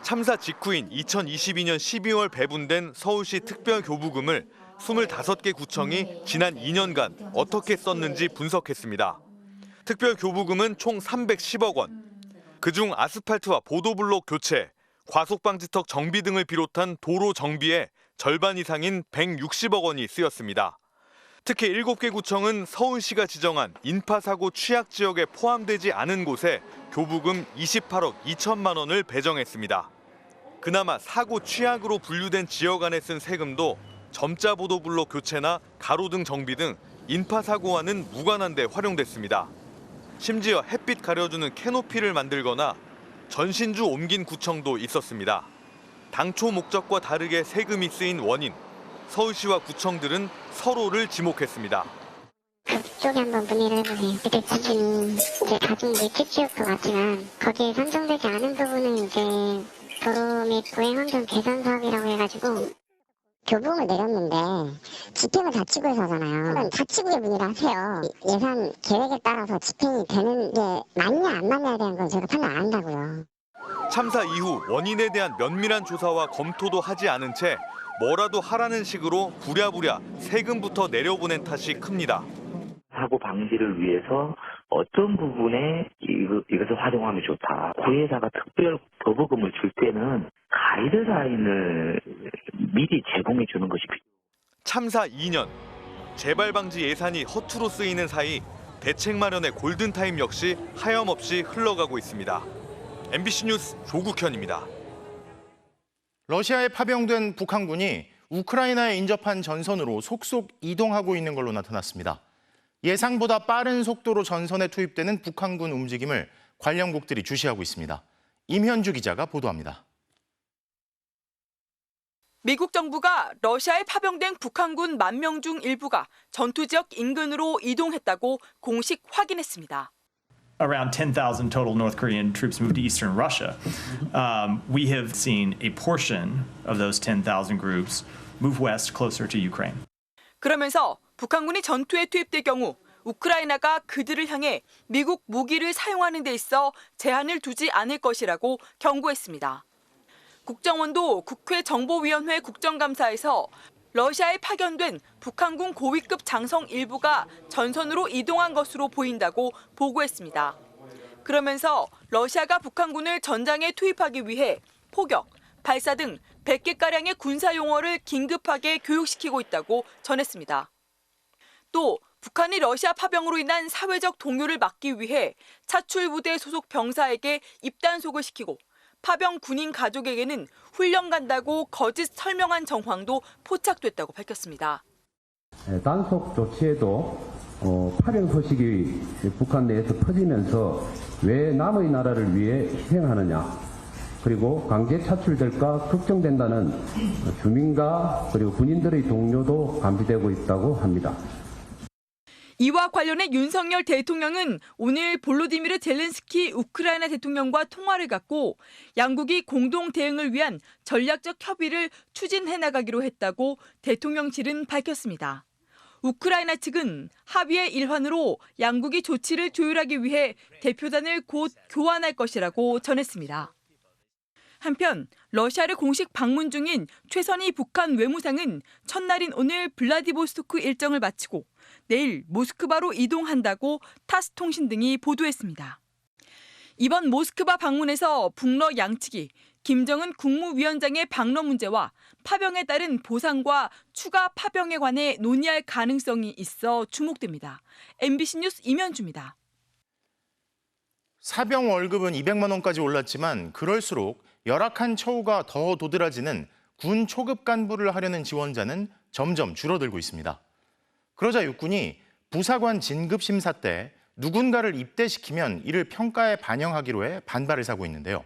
참사 직후인 2022년 12월 배분된 서울시 특별 교부금을 25개 구청이 지난 2년간 어떻게 썼는지 분석했습니다. 특별 교부금은 총 310억 원. 그중 아스팔트와 보도블록 교체, 과속방지턱 정비 등을 비롯한 도로 정비에 절반 이상인 160억 원이 쓰였습니다. 특히 7개 구청은 서울시가 지정한 인파사고 취약 지역에 포함되지 않은 곳에 교부금 28억 2천만 원을 배정했습니다. 그나마 사고 취약으로 분류된 지역 안에 쓴 세금도 점자 보도블록 교체나 가로등 정비 등 인파사고와는 무관한 데 활용됐습니다. 심지어 햇빛 가려주는 캐노피를 만들거나 전신주 옮긴 구청도 있었습니다. 당초 목적과 다르게 세금이 쓰인 원인, 서울시와 구청들은 서로를 지목했습니다. 그쪽에 한번 문의를 해보세요. 그때 기준이 이제 가중 밀집 지역도 같지만 거기에 선정되지 않은 부분은 이제 도로 및 보행환경 개선 사업이라고 해가지고 교부금을 내렸는데 집행은 자치구에서 하잖아요. 자치구의 문의를 하세요. 예산 계획에 따라서 집행이 되는 게 맞냐 안 맞냐에 대한 건 제가 판단 안 한다고요. 참사 이후 원인에 대한 면밀한 조사와 검토도 하지 않은 채 뭐라도 하라는 식으로 부랴부랴 세금부터 내려보낸 탓이 큽니다. 사고 방지를 위해서 어떤 부분에 이것을 활용하면 좋다. 구에다가 특별 교부금을 줄 때는 가이드라인을 미리 제공해 주는 것이 필요합니다. 참사 2년, 재발 방지 예산이 허투루 쓰이는 사이 대책 마련의 골든타임 역시 하염없이 흘러가고 있습니다. MBC 뉴스 조국현입니다. 러시아에 파병된 북한군이 우크라이나에 인접한 전선으로 속속 이동하고 있는 걸로 나타났습니다. 예상보다 빠른 속도로 전선에 투입되는 북한군 움직임을 관련국들이 주시하고 있습니다. 임현주 기자가 보도합니다. 미국 정부가 러시아에 파병된 북한군 10,000명 중 일부가 전투 지역 인근으로 이동했다고 공식 확인했습니다. Around 10,000 total North Korean troops moved to eastern Russia. We have seen a portion of those 10,000 groups move west closer to Ukraine. 그러면서 북한군이 전투에 투입될 경우 우크라이나가 그들을 향해 미국 무기를 사용하는 데 있어 제한을 두지 않을 것이라고 경고했습니다. 국정원도 국회 정보위원회 국정감사에서 러시아에 파견된 북한군 고위급 장성 일부가 전선으로 이동한 것으로 보인다고 보고했습니다. 그러면서 러시아가 북한군을 전장에 투입하기 위해 포격, 발사 등 100개가량의 군사용어를 긴급하게 교육시키고 있다고 전했습니다. 또 북한이 러시아 파병으로 인한 사회적 동요를 막기 위해 차출부대 소속 병사에게 입단속을 시키고 파병 군인 가족에게는 훈련 간다고 거짓 설명한 정황도 포착됐다고 밝혔습니다. 단속 조치에도 파병 소식이 북한 내에서 퍼지면서 왜 남의 나라를 위해 희생하느냐, 그리고 강제 차출될까 걱정된다는 주민과 그리고 군인들의 동료도 감지되고 있다고 합니다. 이와 관련해 윤석열 대통령은 오늘 볼로디미르 젤렌스키 우크라이나 대통령과 통화를 갖고 양국이 공동 대응을 위한 전략적 협의를 추진해 나가기로 했다고 대통령실은 밝혔습니다. 우크라이나 측은 합의의 일환으로 양국이 조치를 조율하기 위해 대표단을 곧 교환할 것이라고 전했습니다. 한편 러시아를 공식 방문 중인 최선희 북한 외무상은 첫날인 오늘 블라디보스토크 일정을 마치고 내일 모스크바로 이동한다고 타스 통신 등이 보도했습니다. 이번 모스크바 방문에서 북러 양측이 김정은 국무위원장의 방러 문제와 파병에 따른 보상과 추가 파병에 관해 논의할 가능성이 있어 주목됩니다. MBC 뉴스 임현주입니다. 사병 월급은 200만 원까지 올랐지만 그럴수록 열악한 처우가 더 도드라지는 군 초급 간부를 하려는 지원자는 점점 줄어들고 있습니다. 그러자 육군이 부사관 진급 심사 때 누군가를 입대시키면 이를 평가에 반영하기로 해 반발을 사고 있는데요.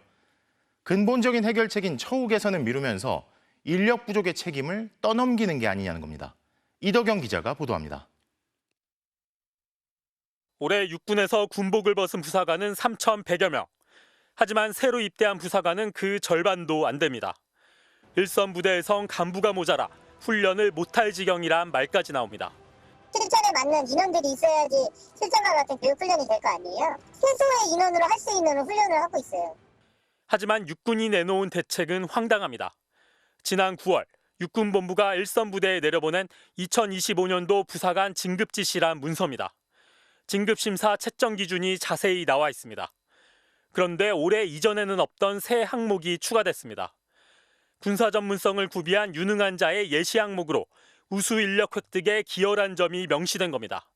근본적인 해결책인 처우 개선을 미루면서 인력 부족의 책임을 떠넘기는 게 아니냐는 겁니다. 이덕영 기자가 보도합니다. 올해 육군에서 군복을 벗은 부사관은 3,100여 명. 하지만 새로 입대한 부사관은 그 절반도 안 됩니다. 일선 부대에선 간부가 모자라 훈련을 못할 지경이란 말까지 나옵니다. 실전에 맞는 인원들이 있어야지 실전과 같은 교육 훈련이 될 거 아니에요. 최소의 인원으로 할 수 있는 훈련을 하고 있어요. 하지만 육군이 내놓은 대책은 황당합니다. 지난 9월 육군본부가 일선 부대에 내려보낸 2025년도 부사관 진급 지시란 문서입니다. 진급 심사 채점 기준이 자세히 나와 있습니다. 그런데 올해 이전에는 없던 새 항목이 추가됐습니다. 군사 전문성을 구비한 유능한 자의 예시 항목으로 우수 인력 획득에 기여한 점이 명시된 겁니다.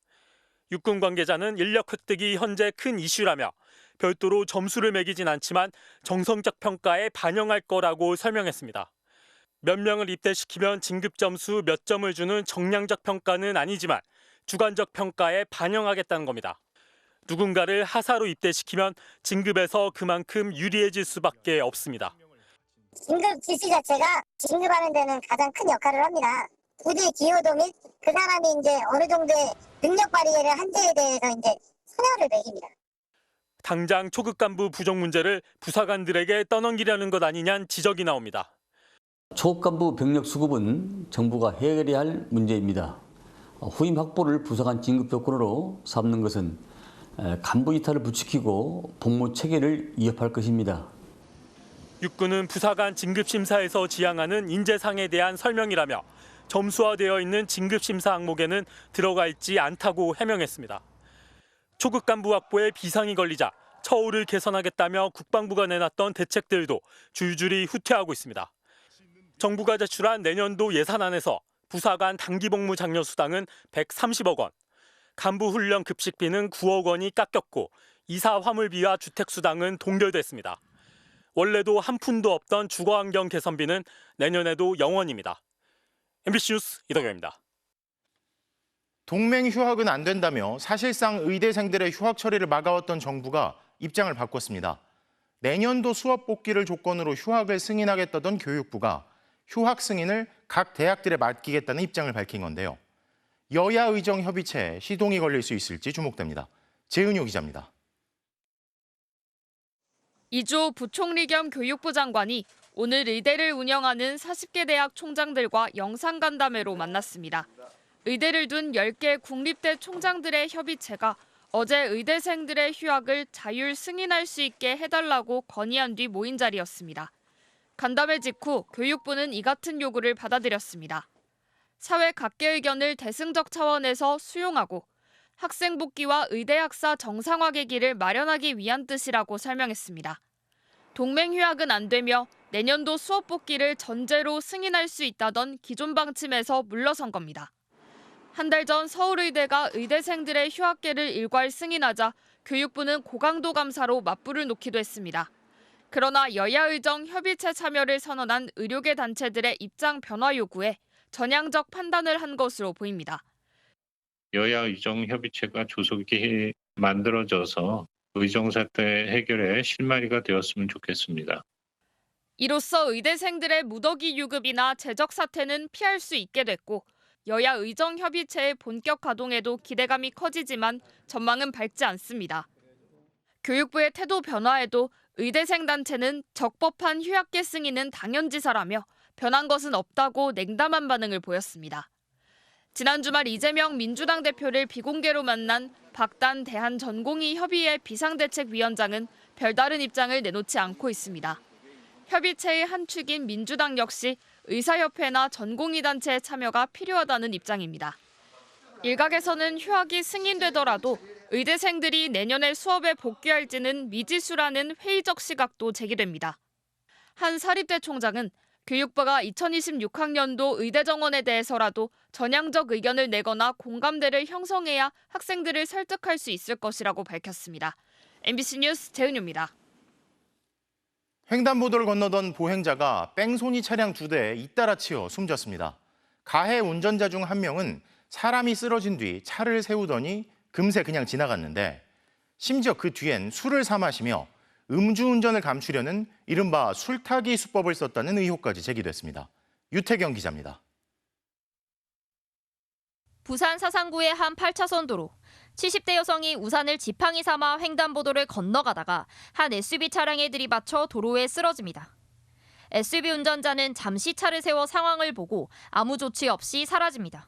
육군 관계자는 인력 획득이 현재 큰 이슈라며 별도로 점수를 매기진 않지만 정성적 평가에 반영할 거라고 설명했습니다. 몇 명을 입대시키면 진급 점수 몇 점을 주는 정량적 평가는 아니지만 주관적 평가에 반영하겠다는 겁니다. 누군가를 하사로 입대시키면 진급에서 그만큼 유리해질 수밖에 없습니다. 진급 지시 자체가 진급하는 데는 가장 큰 역할을 합니다. 부대 기여도 및 그 사람이 이제 어느 정도의 능력 발휘를 한지에 대해서 이제 선열을 매깁니다. 당장 초급 간부 부족 문제를 부사관들에게 떠넘기려는 것 아니냐는 지적이 나옵니다. 초급 간부 병력 수급은 정부가 해결해야 할 문제입니다. 후임 확보를 부사관 진급 조건으로 삼는 것은 간부 이탈을 부추기고 복무 체계를 위협할 것입니다. 육군은 부사관 진급 심사에서 지향하는 인재상에 대한 설명이라며 점수화되어 있는 진급 심사 항목에는 들어가 있지 않다고 해명했습니다. 초급 간부 확보에 비상이 걸리자 처우를 개선하겠다며 국방부가 내놨던 대책들도 줄줄이 후퇴하고 있습니다. 정부가 제출한 내년도 예산안에서 부사관 단기 복무 장려 수당은 130억 원, 간부 훈련 급식비는 9억 원이 깎였고 이사 화물비와 주택 수당은 동결됐습니다. 원래도 한 푼도 없던 주거환경 개선비는 내년에도 0원입니다. MBC 뉴스 이덕영입니다. 동맹 휴학은 안 된다며 사실상 의대생들의 휴학 처리를 막아왔던 정부가 입장을 바꿨습니다. 내년도 수업 복귀를 조건으로 휴학을 승인하겠다던 교육부가 휴학 승인을 각 대학들에 맡기겠다는 입장을 밝힌 건데요. 여야 의정 협의체에 시동이 걸릴 수 있을지 주목됩니다. 재은효 기자입니다. 이주호 부총리 겸 교육부 장관이 오늘 의대를 운영하는 40개 대학 총장들과 영상간담회로 만났습니다. 의대를 둔 10개 국립대 총장들의 협의체가 어제 의대생들의 휴학을 자율 승인할 수 있게 해달라고 건의한 뒤 모인 자리였습니다. 간담회 직후 교육부는 이 같은 요구를 받아들였습니다. 사회 각계 의견을 대승적 차원에서 수용하고 학생 복귀와 의대 학사 정상화의 길을 마련하기 위한 뜻이라고 설명했습니다. 동맹 휴학은 안 되며 내년도 수업 복귀를 전제로 승인할 수 있다던 기존 방침에서 물러선 겁니다. 한 달 전 서울의대가 의대생들의 휴학계를 일괄 승인하자 교육부는 고강도 감사로 맞불을 놓기도 했습니다. 그러나 여야 의정 협의체 참여를 선언한 의료계 단체들의 입장 변화 요구에 전향적 판단을 한 것으로 보입니다. 여야 의정 협의체가 조속히 만들어져서 의정사태 해결에 실마리가 되었으면 좋겠습니다. 이로써 의대생들의 무더기 유급이나 재적 사태는 피할 수 있게 됐고 여야 의정 협의체의 본격 가동에도 기대감이 커지지만 전망은 밝지 않습니다. 교육부의 태도 변화에도 의대생 단체는 적법한 휴학계 승인은 당연지사라며 변한 것은 없다고 냉담한 반응을 보였습니다. 지난 주말 이재명 민주당 대표를 비공개로 만난 박단 대한전공의협의회 비상대책위원장은 별다른 입장을 내놓지 않고 있습니다. 협의체의 한 축인 민주당 역시 의사협회나 전공의 단체의 참여가 필요하다는 입장입니다. 일각에서는 휴학이 승인되더라도 의대생들이 내년에 수업에 복귀할지는 미지수라는 회의적 시각도 제기됩니다. 한 사립대 총장은 교육부가 2026학년도 의대 정원에 대해서라도 전향적 의견을 내거나 공감대를 형성해야 학생들을 설득할 수 있을 것이라고 밝혔습니다. MBC 뉴스 재은유입니다. 횡단보도를 건너던 보행자가 뺑소니 차량 2대에 잇따라 치여 숨졌습니다. 가해 운전자 중 한 명은 사람이 쓰러진 뒤 차를 세우더니 금세 그냥 지나갔는데 심지어 그 뒤엔 술을 사 마시며 음주운전을 감추려는 이른바 술타기 수법을 썼다는 의혹까지 제기됐습니다. 유태경 기자입니다. 부산 사상구의 한 8차선 도로. 70대 여성이 우산을 지팡이 삼아 횡단보도를 건너가다가 한 SUV 차량에 들이받쳐 도로에 쓰러집니다. SUV 운전자는 잠시 차를 세워 상황을 보고 아무 조치 없이 사라집니다.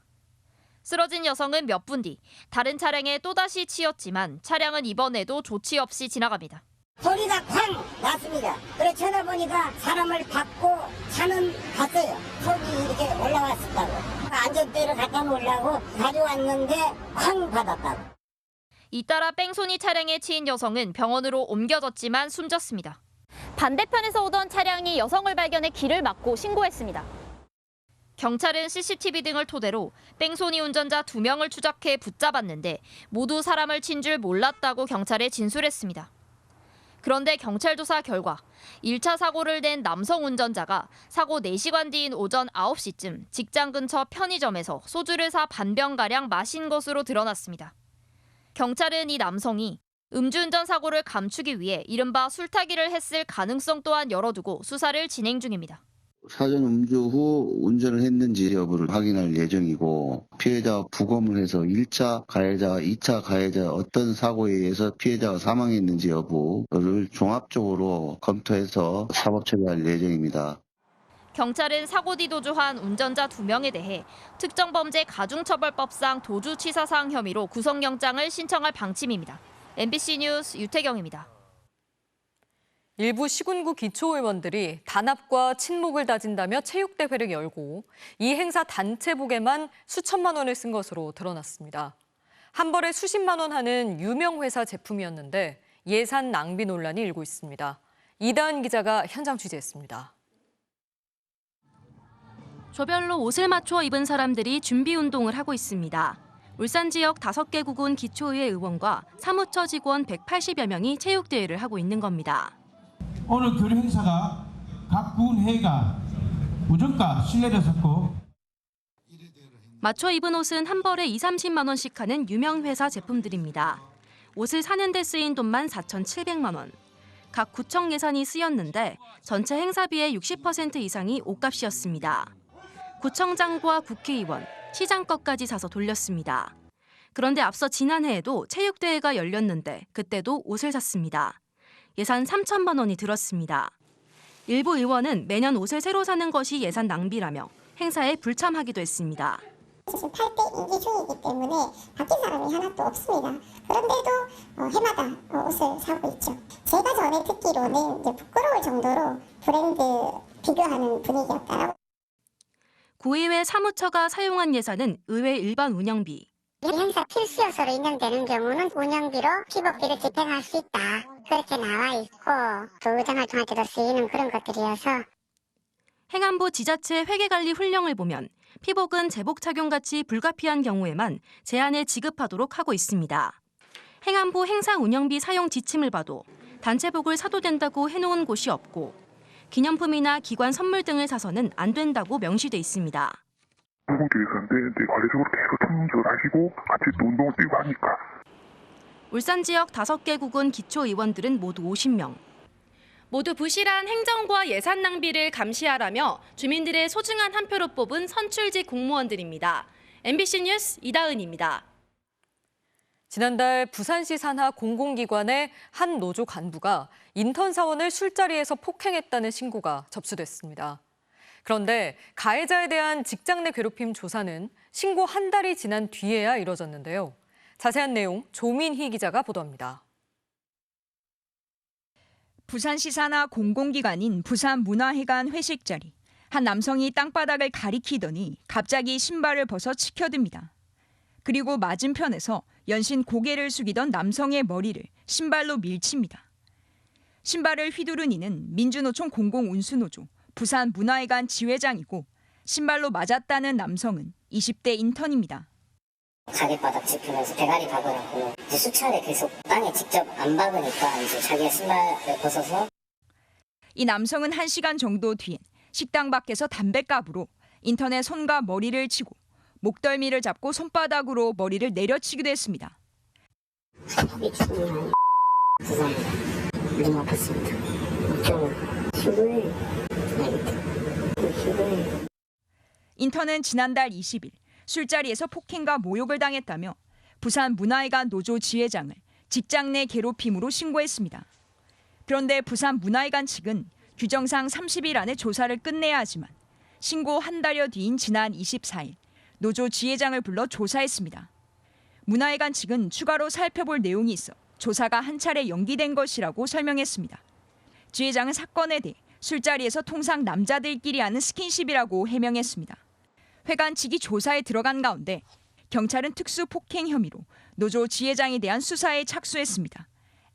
쓰러진 여성은 몇 분 뒤 다른 차량에 또다시 치였지만 차량은 이번에도 조치 없이 지나갑니다. 소리가 쾅 났습니다. 그래 쳐다보니까 사람을 받고 차는 갔어요. 속이 이렇게 올라왔었다고. 안전대를 갖다 놓으려고 가져왔는데 쾅 받았다고. 잇따라 뺑소니 차량에 치인 여성은 병원으로 옮겨졌지만 숨졌습니다. 반대편에서 오던 차량이 여성을 발견해 길을 막고 신고했습니다. 경찰은 CCTV 등을 토대로 뺑소니 운전자 2명을 추적해 붙잡았는데 모두 사람을 친 줄 몰랐다고 경찰에 진술했습니다. 그런데 경찰 조사 결과 1차 사고를 낸 남성 운전자가 사고 4시간 뒤인 오전 9시쯤 직장 근처 편의점에서 소주를 사 반병가량 마신 것으로 드러났습니다. 경찰은 이 남성이 음주운전 사고를 감추기 위해 이른바 술타기를 했을 가능성 또한 열어두고 수사를 진행 중입니다. 사전 음주 후 운전을 했는지 여부를 확인할 예정이고 피해자와 부검을 해서 1차 가해자, 2차 가해자 어떤 사고에 의해서 피해자가 사망했는지 여부를 종합적으로 검토해서 사법 처리할 예정입니다. 경찰은 사고 뒤 도주한 운전자 2명에 대해 특정범죄 가중처벌법상 도주치사상 혐의로 구속영장을 신청할 방침입니다. MBC 뉴스 유태경입니다. 일부 시군구 기초의원들이 단합과 친목을 다진다며 체육대회를 열고 이 행사 단체복에만 수천만 원을 쓴 것으로 드러났습니다. 한 벌에 수십만 원 하는 유명 회사 제품이었는데 예산 낭비 논란이 일고 있습니다. 이다은 기자가 현장 취재했습니다. 조별로 옷을 맞춰 입은 사람들이 준비 운동을 하고 있습니다. 울산 지역 5개 구군 기초의회 의원과 사무처 직원 180여 명이 체육대회를 하고 있는 겁니다. 오늘 교류 행사가 각 구군회가 우정과 신뢰를 쌓고 맞춰 입은 옷은 한 벌에 20-30만 원씩 하는 유명 회사 제품들입니다. 옷을 사는 데 쓰인 돈만 4,700만 원. 각 구청 예산이 쓰였는데 전체 행사비의 60% 이상이 옷값이었습니다. 구청장과 국회의원, 시장 것까지 사서 돌렸습니다. 그런데 앞서 지난해에도 체육대회가 열렸는데 그때도 옷을 샀습니다. 예산 3천만 원이 들었습니다. 일부 의원은 매년 옷을 새로 사는 것이 예산 낭비라며 행사에 불참하기도 했습니다. 지금 8대 임기 중이기 때문에 바뀐 사람이 하나도 없습니다. 그런데도 해마다 옷을 사고 있죠. 제가 전에 듣기로는 이제 부끄러울 정도로 브랜드 비교하는 분위기였다라고. 구의회 사무처가 사용한 예산은 의회 일반 운영비. 행사 필수 요소로 인정되는 경우는 운영비로 피복비를 집행할 수 있다. 그렇게 나와 있고 또 의정 활동할 때도 쓰이는 그런 것들이어서. 행안부 지자체 회계관리 훈령을 보면 피복은 제복 착용같이 불가피한 경우에만 제한해 지급하도록 하고 있습니다. 행안부 행사 운영비 사용 지침을 봐도 단체복을 사도 된다고 해놓은 곳이 없고 기념품이나 기관 선물 등을 사서는 안 된다고 명시돼 있습니다. 공공기획사인데 관리적으로 계속 청문하시고 같이 또 운동을 뛰고 하니까. 울산 지역 5개국은 기초의원들은 모두 50명. 모두 부실한 행정과 예산 낭비를 감시하라며 주민들의 소중한 한 표로 뽑은 선출직 공무원들입니다. MBC 뉴스 이다은입니다. 지난달 부산시 산하 공공기관의 한 노조 간부가 인턴 사원을 술자리에서 폭행했다는 신고가 접수됐습니다. 그런데 가해자에 대한 직장 내 괴롭힘 조사는 신고 한 달이 지난 뒤에야 이뤄졌는데요. 자세한 내용 조민희 기자가 보도합니다. 부산시 산하 공공기관인 부산문화회관 회식 자리. 한 남성이 땅바닥을 가리키더니 갑자기 신발을 벗어 치켜듭니다. 그리고 맞은편에서 연신 고개를 숙이던 남성의 머리를 신발로 밀칩니다. 신발을 휘두른 이는 민주노총 공공운수노조 부산문화회관 지회장이고 신발로 맞았다는 남성은 20대 인턴입니다. 자기 바닥 짚으면서 대가리 박으라고 이제 수차례 계속 땅에 직접 안 박으니까 이제 자기가 신발을 벗어서. 이 남성은 1시간 정도 뒤엔 식당 밖에서 담뱃갑으로 인턴의 손과 머리를 치고 목덜미를 잡고 손바닥으로 머리를 내려치기도 했습니다. 합이 죽으면 죄송합니다. 너무 아팠습니다. 좀 신고해. 신고해. 인턴은 지난달 20일 술자리에서 폭행과 모욕을 당했다며 부산문화회관 노조 지회장을 직장 내 괴롭힘으로 신고했습니다. 그런데 부산문화회관 측은 규정상 30일 안에 조사를 끝내야 하지만 신고 한 달여 뒤인 지난 24일 노조 지회장을 불러 조사했습니다. 문화회관 측은 추가로 살펴볼 내용이 있어 조사가 한 차례 연기된 것이라고 설명했습니다. 지회장은 사건에 대해 술자리에서 통상 남자들끼리 하는 스킨십이라고 해명했습니다. 회관 측이 조사에 들어간 가운데 경찰은 특수 폭행 혐의로 노조 지회장에 대한 수사에 착수했습니다.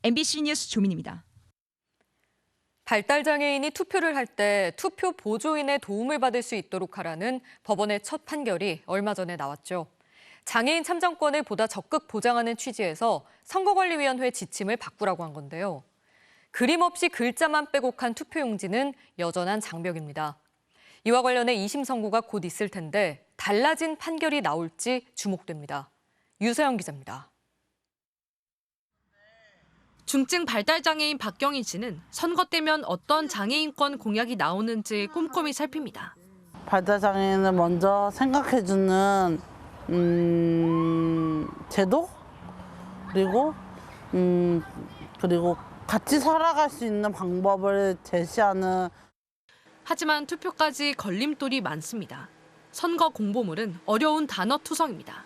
MBC 뉴스 조민입니다. 발달장애인이 투표를 할 때 투표 보조인의 도움을 받을 수 있도록 하라는 법원의 첫 판결이 얼마 전에 나왔죠. 장애인 참정권을 보다 적극 보장하는 취지에서 선거관리위원회 지침을 바꾸라고 한 건데요. 그림 없이 글자만 빼곡한 투표용지는 여전한 장벽입니다. 이와 관련해 2심 선고가 곧 있을 텐데 달라진 판결이 나올지 주목됩니다. 유서영 기자입니다. 중증 발달장애인 박경희 씨는 선거 때면 어떤 장애인권 공약이 나오는지 꼼꼼히 살핍니다. 발달장애인을 먼저 생각해주는 제도? 그리고 같이 살아갈 수 있는 방법을 제시하는. 하지만 투표까지 걸림돌이 많습니다. 선거 공보물은 어려운 단어 투성입니다.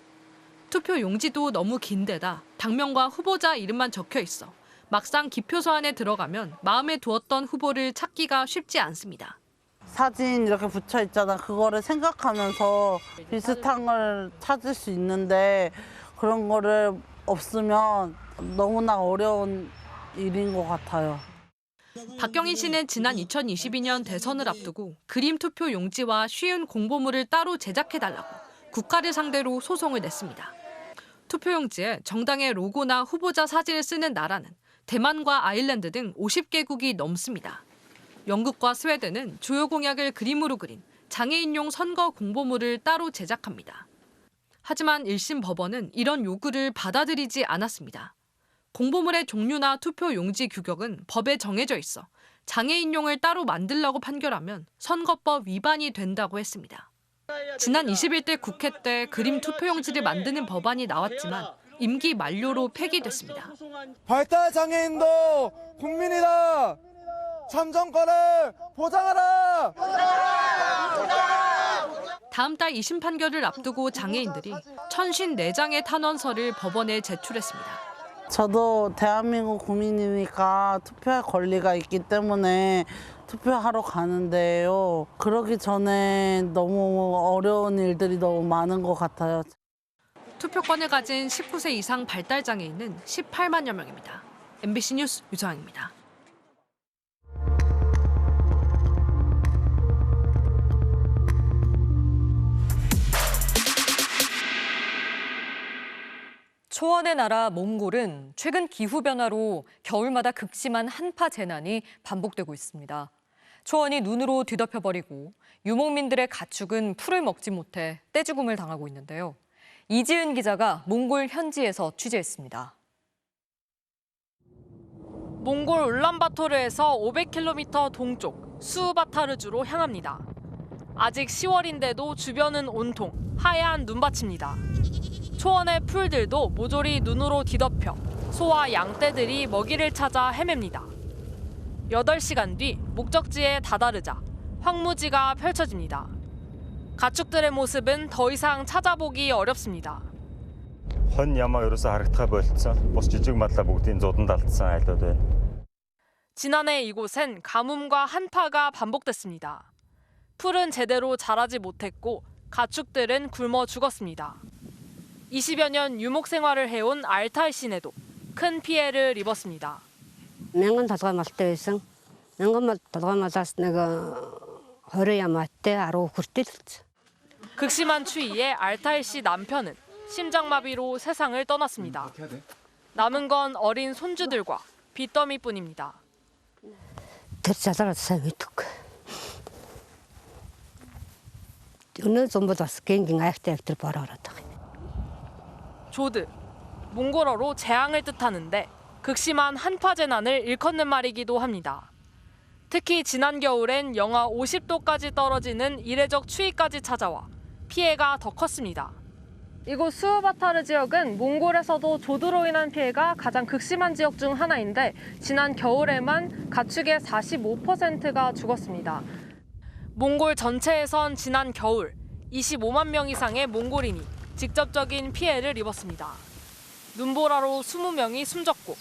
투표 용지도 너무 긴데다 당명과 후보자 이름만 적혀 있어 막상 기표소 안에 들어가면 마음에 두었던 후보를 찾기가 쉽지 않습니다. 사진 이렇게 붙여 있잖아. 그거를 생각하면서 비슷한 걸 찾을 수 있는데 그런 거를 없으면 너무나 어려운 일인 것 같아요. 박경희 씨는 지난 2022년 대선을 앞두고 그림 투표 용지와 쉬운 공보물을 따로 제작해달라고 국가를 상대로 소송을 냈습니다. 투표 용지에 정당의 로고나 후보자 사진을 쓰는 나라는 대만과 아일랜드 등 50개국이 넘습니다. 영국과 스웨덴은 주요 공약을 그림으로 그린 장애인용 선거 공보물을 따로 제작합니다. 하지만 1심 법원은 이런 요구를 받아들이지 않았습니다. 공보물의 종류나 투표 용지 규격은 법에 정해져 있어 장애인용을 따로 만들라고 판결하면 선거법 위반이 된다고 했습니다. 지난 21대 국회 때 그림 투표용지를 만드는 법안이 나왔지만 임기 만료로 폐기됐습니다. 발달장애인도 국민이다. 참정권을 보장하라. 다음 달 2심 판결을 앞두고 장애인들이 1054장의 탄원서를 법원에 제출했습니다. 저도 대한민국 국민이니까 투표할 권리가 있기 때문에 투표하러 가는데요. 그러기 전에 너무 어려운 일들이 너무 많은 것 같아요. 투표권을 가진 19세 이상 발달 장애인은 18만여 명입니다. MBC 뉴스 유정입니다. 초원의 나라 몽골은 최근 기후변화로 겨울마다 극심한 한파 재난이 반복되고 있습니다. 초원이 눈으로 뒤덮여버리고 유목민들의 가축은 풀을 먹지 못해 떼죽음을 당하고 있는데요. 이지은 기자가 몽골 현지에서 취재했습니다. 몽골 울란바토르에서 500km 동쪽 수우바타르주로 향합니다. 아직 10월인데도 주변은 온통 하얀 눈밭입니다. 초원의 풀들도 모조리 눈으로 뒤덮여 소와 양떼들이 먹이를 찾아 헤맵니다. 8시간 뒤 목적지에 다다르자 황무지가 펼쳐집니다. 가축들의 모습은 더 이상 찾아보기 어렵습니다. хон ямаа ерөөсө харагдахаа болцсон. Бус жижиг мадлаа бүгдийн зудан далтсан айлууд байна. 지난해 이곳엔 가뭄과 한파가 반복됐습니다. 풀은 제대로 자라지 못했고 가축들은 굶어 죽었습니다. 20여 년 유목 생활을 해온 알탈 씨네도 큰 피해를 입었습니다. мянган толгой малтай байсан. мянган толгой малаас нэг 20 ямаатай 10 хүртэл болсон. 극심한 추위에 알탈 씨 남편은 심장마비로 세상을 떠났습니다. 남은 건 어린 손주들과 빚더미뿐입니다. Тэр залраад сайн мэдв. өнөө зомбол бас гингийн айхтай айхтар бороороод байгаа. 조드, 몽골어로 재앙을 뜻하는데 극심한 한파 재난을 일컫는 말이기도 합니다. 특히 지난 겨울엔 영하 50도까지 떨어지는 이례적 추위까지 찾아와 피해가 더 컸습니다. 이곳 수우바타르 지역은 몽골에서도 조드로 인한 피해가 가장 극심한 지역 중 하나인데 지난 겨울에만 가축의 45%가 죽었습니다. 몽골 전체에선 지난 겨울 25만 명 이상의 몽골인이 직접적인 피해를 입었습니다. 눈보라로 20명이 숨졌고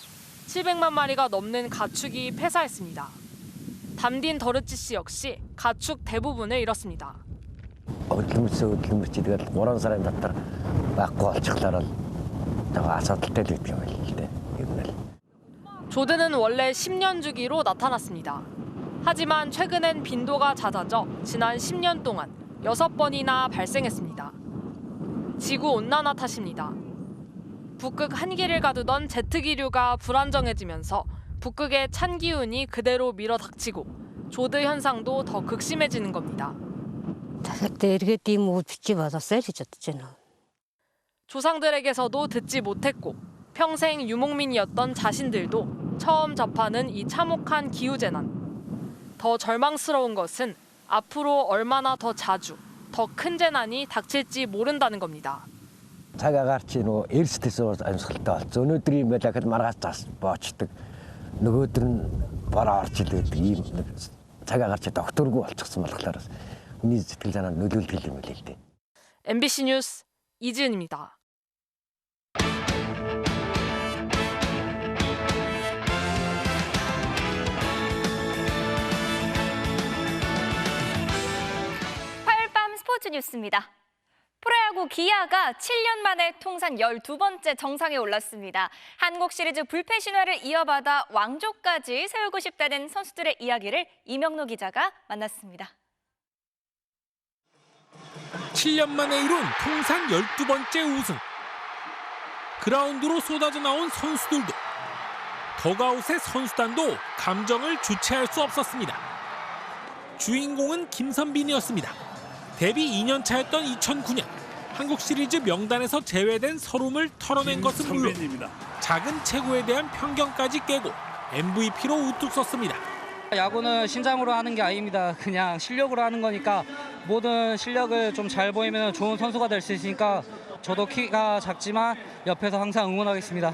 700만 마리가 넘는 가축이 폐사했습니다. 담딘 더르치 씨 역시 가축 대부분을 잃었습니다. тэгэл 3 сарын дотор байхгүй болчихлоо асуудалтай л юм байна. 조드는 원래 10년 주기로 나타났습니다. 하지만 최근엔 빈도가 잦아져 지난 10년 동안 6번이나 발생했습니다. 지구온난화 탓입니다. 북극 한기를 가두던 제트기류가 불안정해지면서 북극의 찬 기운이 그대로 밀어닥치고 조드 현상도 더 극심해지는 겁니다. 조상들에게서도 듣지 못했고 평생 유목민이었던 자신들도 처음 접하는 이 참혹한 기후재난. 더 절망스러운 것은 앞으로 얼마나 더 자주, 더 큰 재난이 닥칠지 모른다는 겁니다. цагаа гарч нөө эрсдэс амьсгалтай болсон. Өнөөдөр юм байлаа гэхэд маргааш цаас боочдөг. Нөгөөдөр нь бороо орж илээд ийм цагаа гарч докторгүй болчихсон болохоор хүний сэтгэл санаа нөлөөлдөг юм билээ л дээ. MBC 뉴스 이지은입니다. 스포츠 뉴스입니다. 프로야구 기아가 7년 만에 통산 12번째 정상에 올랐습니다. 한국 시리즈 불패 신화를 이어받아 왕조까지 세우고 싶다는 선수들의 이야기를 이명노 기자가 만났습니다. 7년 만에 이룬 통산 12번째 우승. 그라운드로 쏟아져 나온 선수들도 더가웃의 선수단도 감정을 주체할 수 없었습니다. 주인공은 김선빈이었습니다. 데뷔 2년 차였던 2009년 한국 시리즈 명단에서 제외된 서름을 털어낸 것은 물론 작은 체구에 대한 편견까지 깨고 MVP로 우뚝 섰습니다. 야구는 신장으로 하는 게 아닙니다. 그냥 실력으로 하는 거니까 모든 실력을 좀 잘 보이면 좋은 선수가 될 수 있으니까 저도 키가 작지만 옆에서 항상 응원하겠습니다.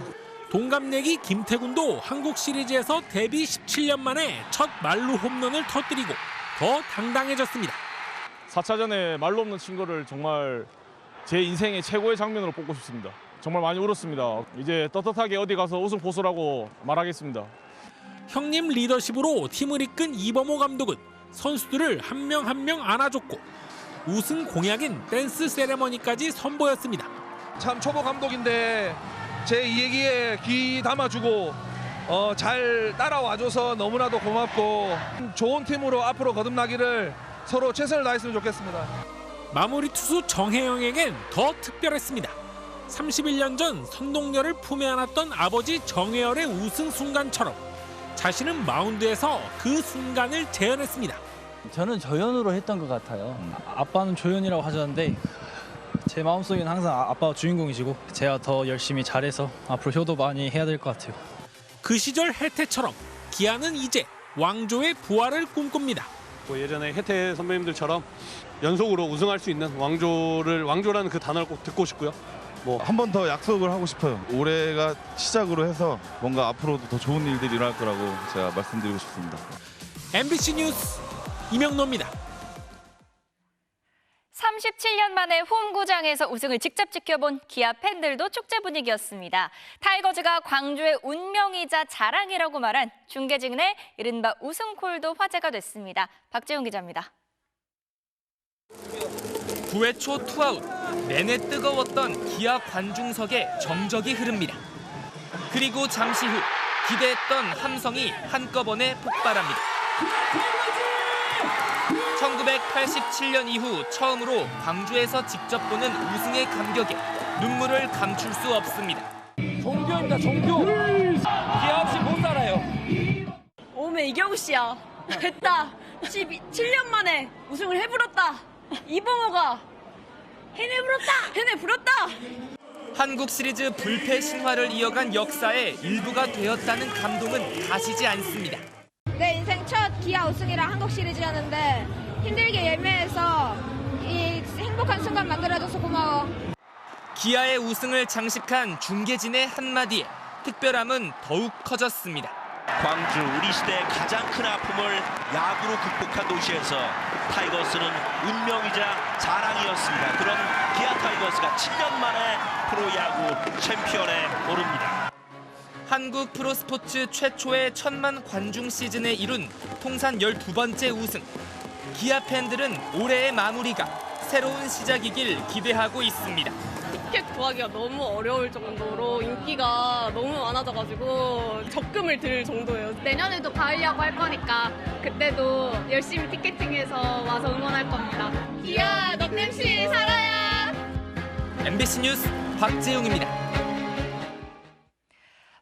동갑내기 김태군도 한국 시리즈에서 데뷔 17년 만에 첫 말루 홈런을 터뜨리고 더 당당해졌습니다. 4차전에 말로 없는 친 거를 정말 제 인생의 최고의 장면으로 뽑고 싶습니다. 정말 많이 울었습니다. 이제 떳떳하게 어디 가서 우승 보수라고 말하겠습니다. 형님 리더십으로 팀을 이끈 이범호 감독은 선수들을 한 명 한 명 안아줬고 우승 공약인 댄스 세레머니까지 선보였습니다. 참 초보 감독인데 제 얘기에 귀 담아주고 잘 따라와줘서 너무나도 고맙고 좋은 팀으로 앞으로 거듭나기를 서로 최선을 다했으면 좋겠습니다. 마무리 투수 정혜영에겐 더 특별했습니다. 31년 전 선동열을 품에 안았던 아버지 정혜열의 우승 순간처럼 자신은 마운드에서 그 순간을 재현했습니다. 저는 조연으로 했던 것 같아요. 아빠는 조연이라고 하셨는데 제 마음속에는 항상 아빠가 주인공이시고 제가 더 열심히 잘해서 앞으로 효도 많이 해야 될 것 같아요. 그 시절 혜태처럼 기아는 이제 왕조의 부활을 꿈꿉니다. 예전에 혜태 선배님들처럼 연속으로 우승할 수 있는 왕조라는 그 단어를 꼭 듣고 싶고요. 한 번 더 약속을 하고 싶어요. 올해가 시작으로 해서 뭔가 앞으로도 더 좋은 일들이 일어날 거라고 제가 말씀드리고 싶습니다. MBC 뉴스 이명노입니다. 37년 만에 홈구장에서 우승을 직접 지켜본 기아 팬들도 축제 분위기였습니다. 타이거즈가 광주의 운명이자 자랑이라고 말한 중계진의 이른바 우승콜도 화제가 됐습니다. 박재용 기자입니다. 9회 초 투아웃, 내내 뜨거웠던 기아 관중석에 정적이 흐릅니다. 그리고 잠시 후 기대했던 함성이 한꺼번에 폭발합니다. 1987년 이후 처음으로 광주에서 직접 보는 우승의 감격에 눈물을 감출 수 없습니다. 종교입니다, 종교. 기아 없이 못 살아요. 오메 이경우 씨야. 됐다. 17년 만에 우승을 해부렸다. 이범호가 해내부렸다. 한국 시리즈 불패 신화를 이어간 역사의 일부가 되었다는 감동은 가시지 않습니다. 내 인생 첫 기아 우승이랑 한국 시리즈였는데 힘들게 예매해서 이 행복한 순간 만들어줘서 고마워. 기아의 우승을 장식한 중계진의 한마디에 특별함은 더욱 커졌습니다. 광주 우리 시대의 가장 큰 아픔을 야구로 극복한 도시에서 타이거스는 운명이자 자랑이었습니다. 그런 기아 타이거스가 7년 만에 프로야구 챔피언에 오릅니다. 한국 프로스포츠 최초의 1000만 관중 시즌에 이룬 통산 12번째 우승. 기아 팬들은 올해의 마무리가 새로운 시작이길 기대하고 있습니다. 티켓 구하기가 너무 어려울 정도로 인기가 너무 많아져가지고 적금을 들 정도예요. 내년에도 가려고 할 거니까 그때도 열심히 티켓팅해서 와서 응원할 겁니다. 기아 넉냄씨 살아야! MBC 뉴스 박재용입니다.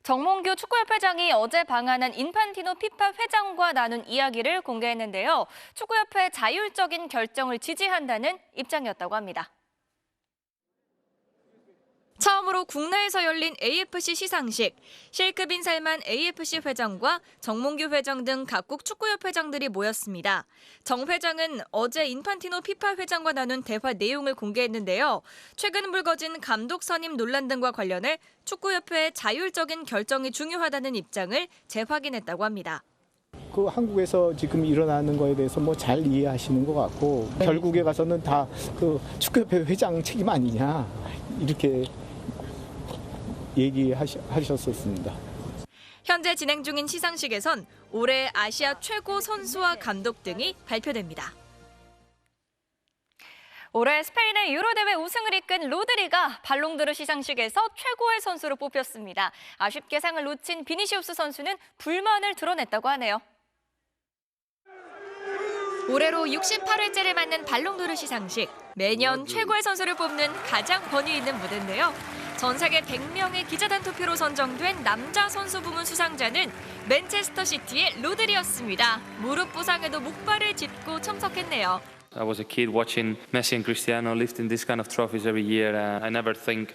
정몽규 축구협회장이 어제 방한한 인판티노 피파 회장과 나눈 이야기를 공개했는데요. 축구협회의 자율적인 결정을 지지한다는 입장이었다고 합니다. 처음으로 국내에서 열린 AFC 시상식. 실크 빈 살만 AFC 회장과 정몽규 회장 등 각국 축구협회장들이 모였습니다. 정 회장은 어제 인판티노 피파 회장과 나눈 대화 내용을 공개했는데요. 최근 불거진 감독 선임 논란 등과 관련해 축구협회의 자율적인 결정이 중요하다는 입장을 재확인했다고 합니다. 그 한국에서 지금 일어나는 거에 대해서 뭐 잘 이해하시는 것 같고 결국에 가서는 다 그 축구협회 회장 책임 아니냐 이렇게 얘기하셨었습니다. 현재 진행 중인 시상식에선 올해 아시아 최고 선수와 감독 등이 발표됩니다. 올해 스페인의 유로대회 우승을 이끈 로드리가 발롱도르 시상식에서 최고의 선수로 뽑혔습니다. 아쉽게 상을 놓친 비니시우스 선수는 불만을 드러냈다고 하네요. 올해로 68회째를 맞는 발롱도르 시상식. 매년 최고의 선수를 뽑는 가장 권위 있는 무대인데요. 전 세계 100명의 기자단 투표로 선정된 남자 선수 부문 수상자는 맨체스터 시티의 로드리였습니다. 무릎 부상에도 목발을 짚고 참석했네요. I was a kid watching Messi and Cristiano lifting this kind of trophies every year. I never think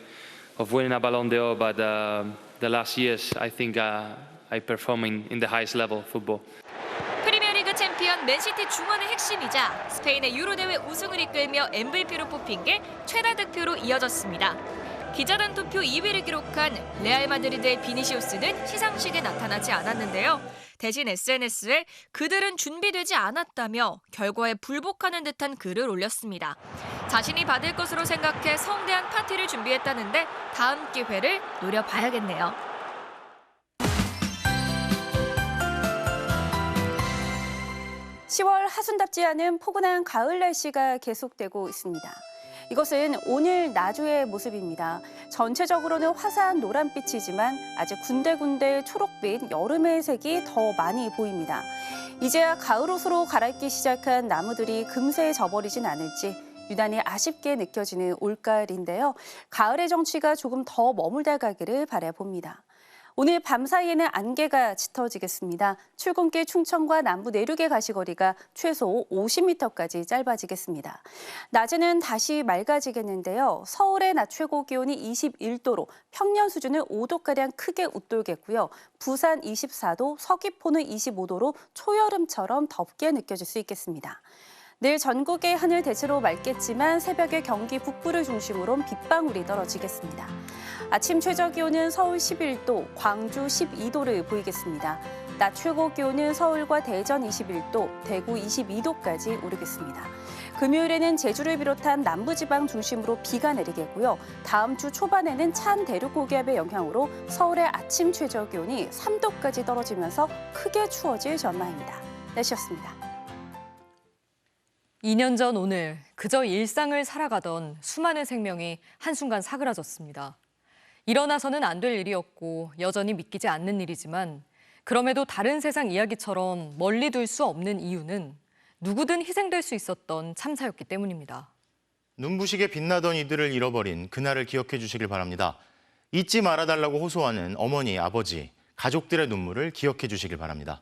of winning a Ballon d'Or, but the last years I think I perform in the highest level of football. 프리미어리그 챔피언 맨시티 중원의 핵심이자 스페인의 유로대회 우승을 이끌며 MVP로 뽑힌 게 최다 득표로 이어졌습니다. 기자단 투표 2위를 기록한 레알 마드리드의 비니시우스는 시상식에 나타나지 않았는데요. 대신 SNS에 그들은 준비되지 않았다며 결과에 불복하는 듯한 글을 올렸습니다. 자신이 받을 것으로 생각해 성대한 파티를 준비했다는데 다음 기회를 노려봐야겠네요. 10월 하순답지 않은 포근한 가을 날씨가 계속되고 있습니다. 이것은 오늘 나주의 모습입니다. 전체적으로는 화사한 노란빛이지만 아직 군데군데 초록빛 여름의 색이 더 많이 보입니다. 이제야 가을 옷으로 갈아입기 시작한 나무들이 금세 져버리진 않을지 유난히 아쉽게 느껴지는 올가을인데요. 가을의 정취가 조금 더 머물다 가기를 바라봅니다. 오늘 밤 사이에는 안개가 짙어지겠습니다. 출근길 충청과 남부 내륙의 가시거리가 최소 50m까지 짧아지겠습니다. 낮에는 다시 맑아지겠는데요. 서울의 낮 최고 기온이 21도로 평년 수준을 5도가량 크게 웃돌겠고요. 부산 24도, 서귀포는 25도로 초여름처럼 덥게 느껴질 수 있겠습니다. 내일 전국의 하늘 대체로 맑겠지만 새벽에 경기 북부를 중심으로 빗방울이 떨어지겠습니다. 아침 최저 기온은 서울 11도, 광주 12도를 보이겠습니다. 낮 최고 기온은 서울과 대전 21도, 대구 22도까지 오르겠습니다. 금요일에는 제주를 비롯한 남부지방 중심으로 비가 내리겠고요. 다음 주 초반에는 찬 대륙 고기압의 영향으로 서울의 아침 최저 기온이 3도까지 떨어지면서 크게 추워질 전망입니다. 날씨였습니다. 2년 전 오늘 그저 일상을 살아가던 수많은 생명이 한순간 사그라졌습니다. 일어나서는 안 될 일이었고 여전히 믿기지 않는 일이지만 그럼에도 다른 세상 이야기처럼 멀리 둘 수 없는 이유는 누구든 희생될 수 있었던 참사였기 때문입니다. 눈부시게 빛나던 이들을 잃어버린 그날을 기억해 주시길 바랍니다. 잊지 말아달라고 호소하는 어머니, 아버지, 가족들의 눈물을 기억해 주시길 바랍니다.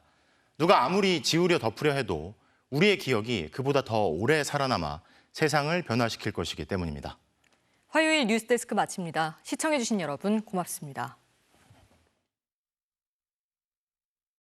누가 아무리 지우려 덮으려 해도 우리의 기억이 그보다 더 오래 살아남아 세상을 변화시킬 것이기 때문입니다. 화요일 뉴스데스크 마칩니다. 시청해주신 여러분 고맙습니다.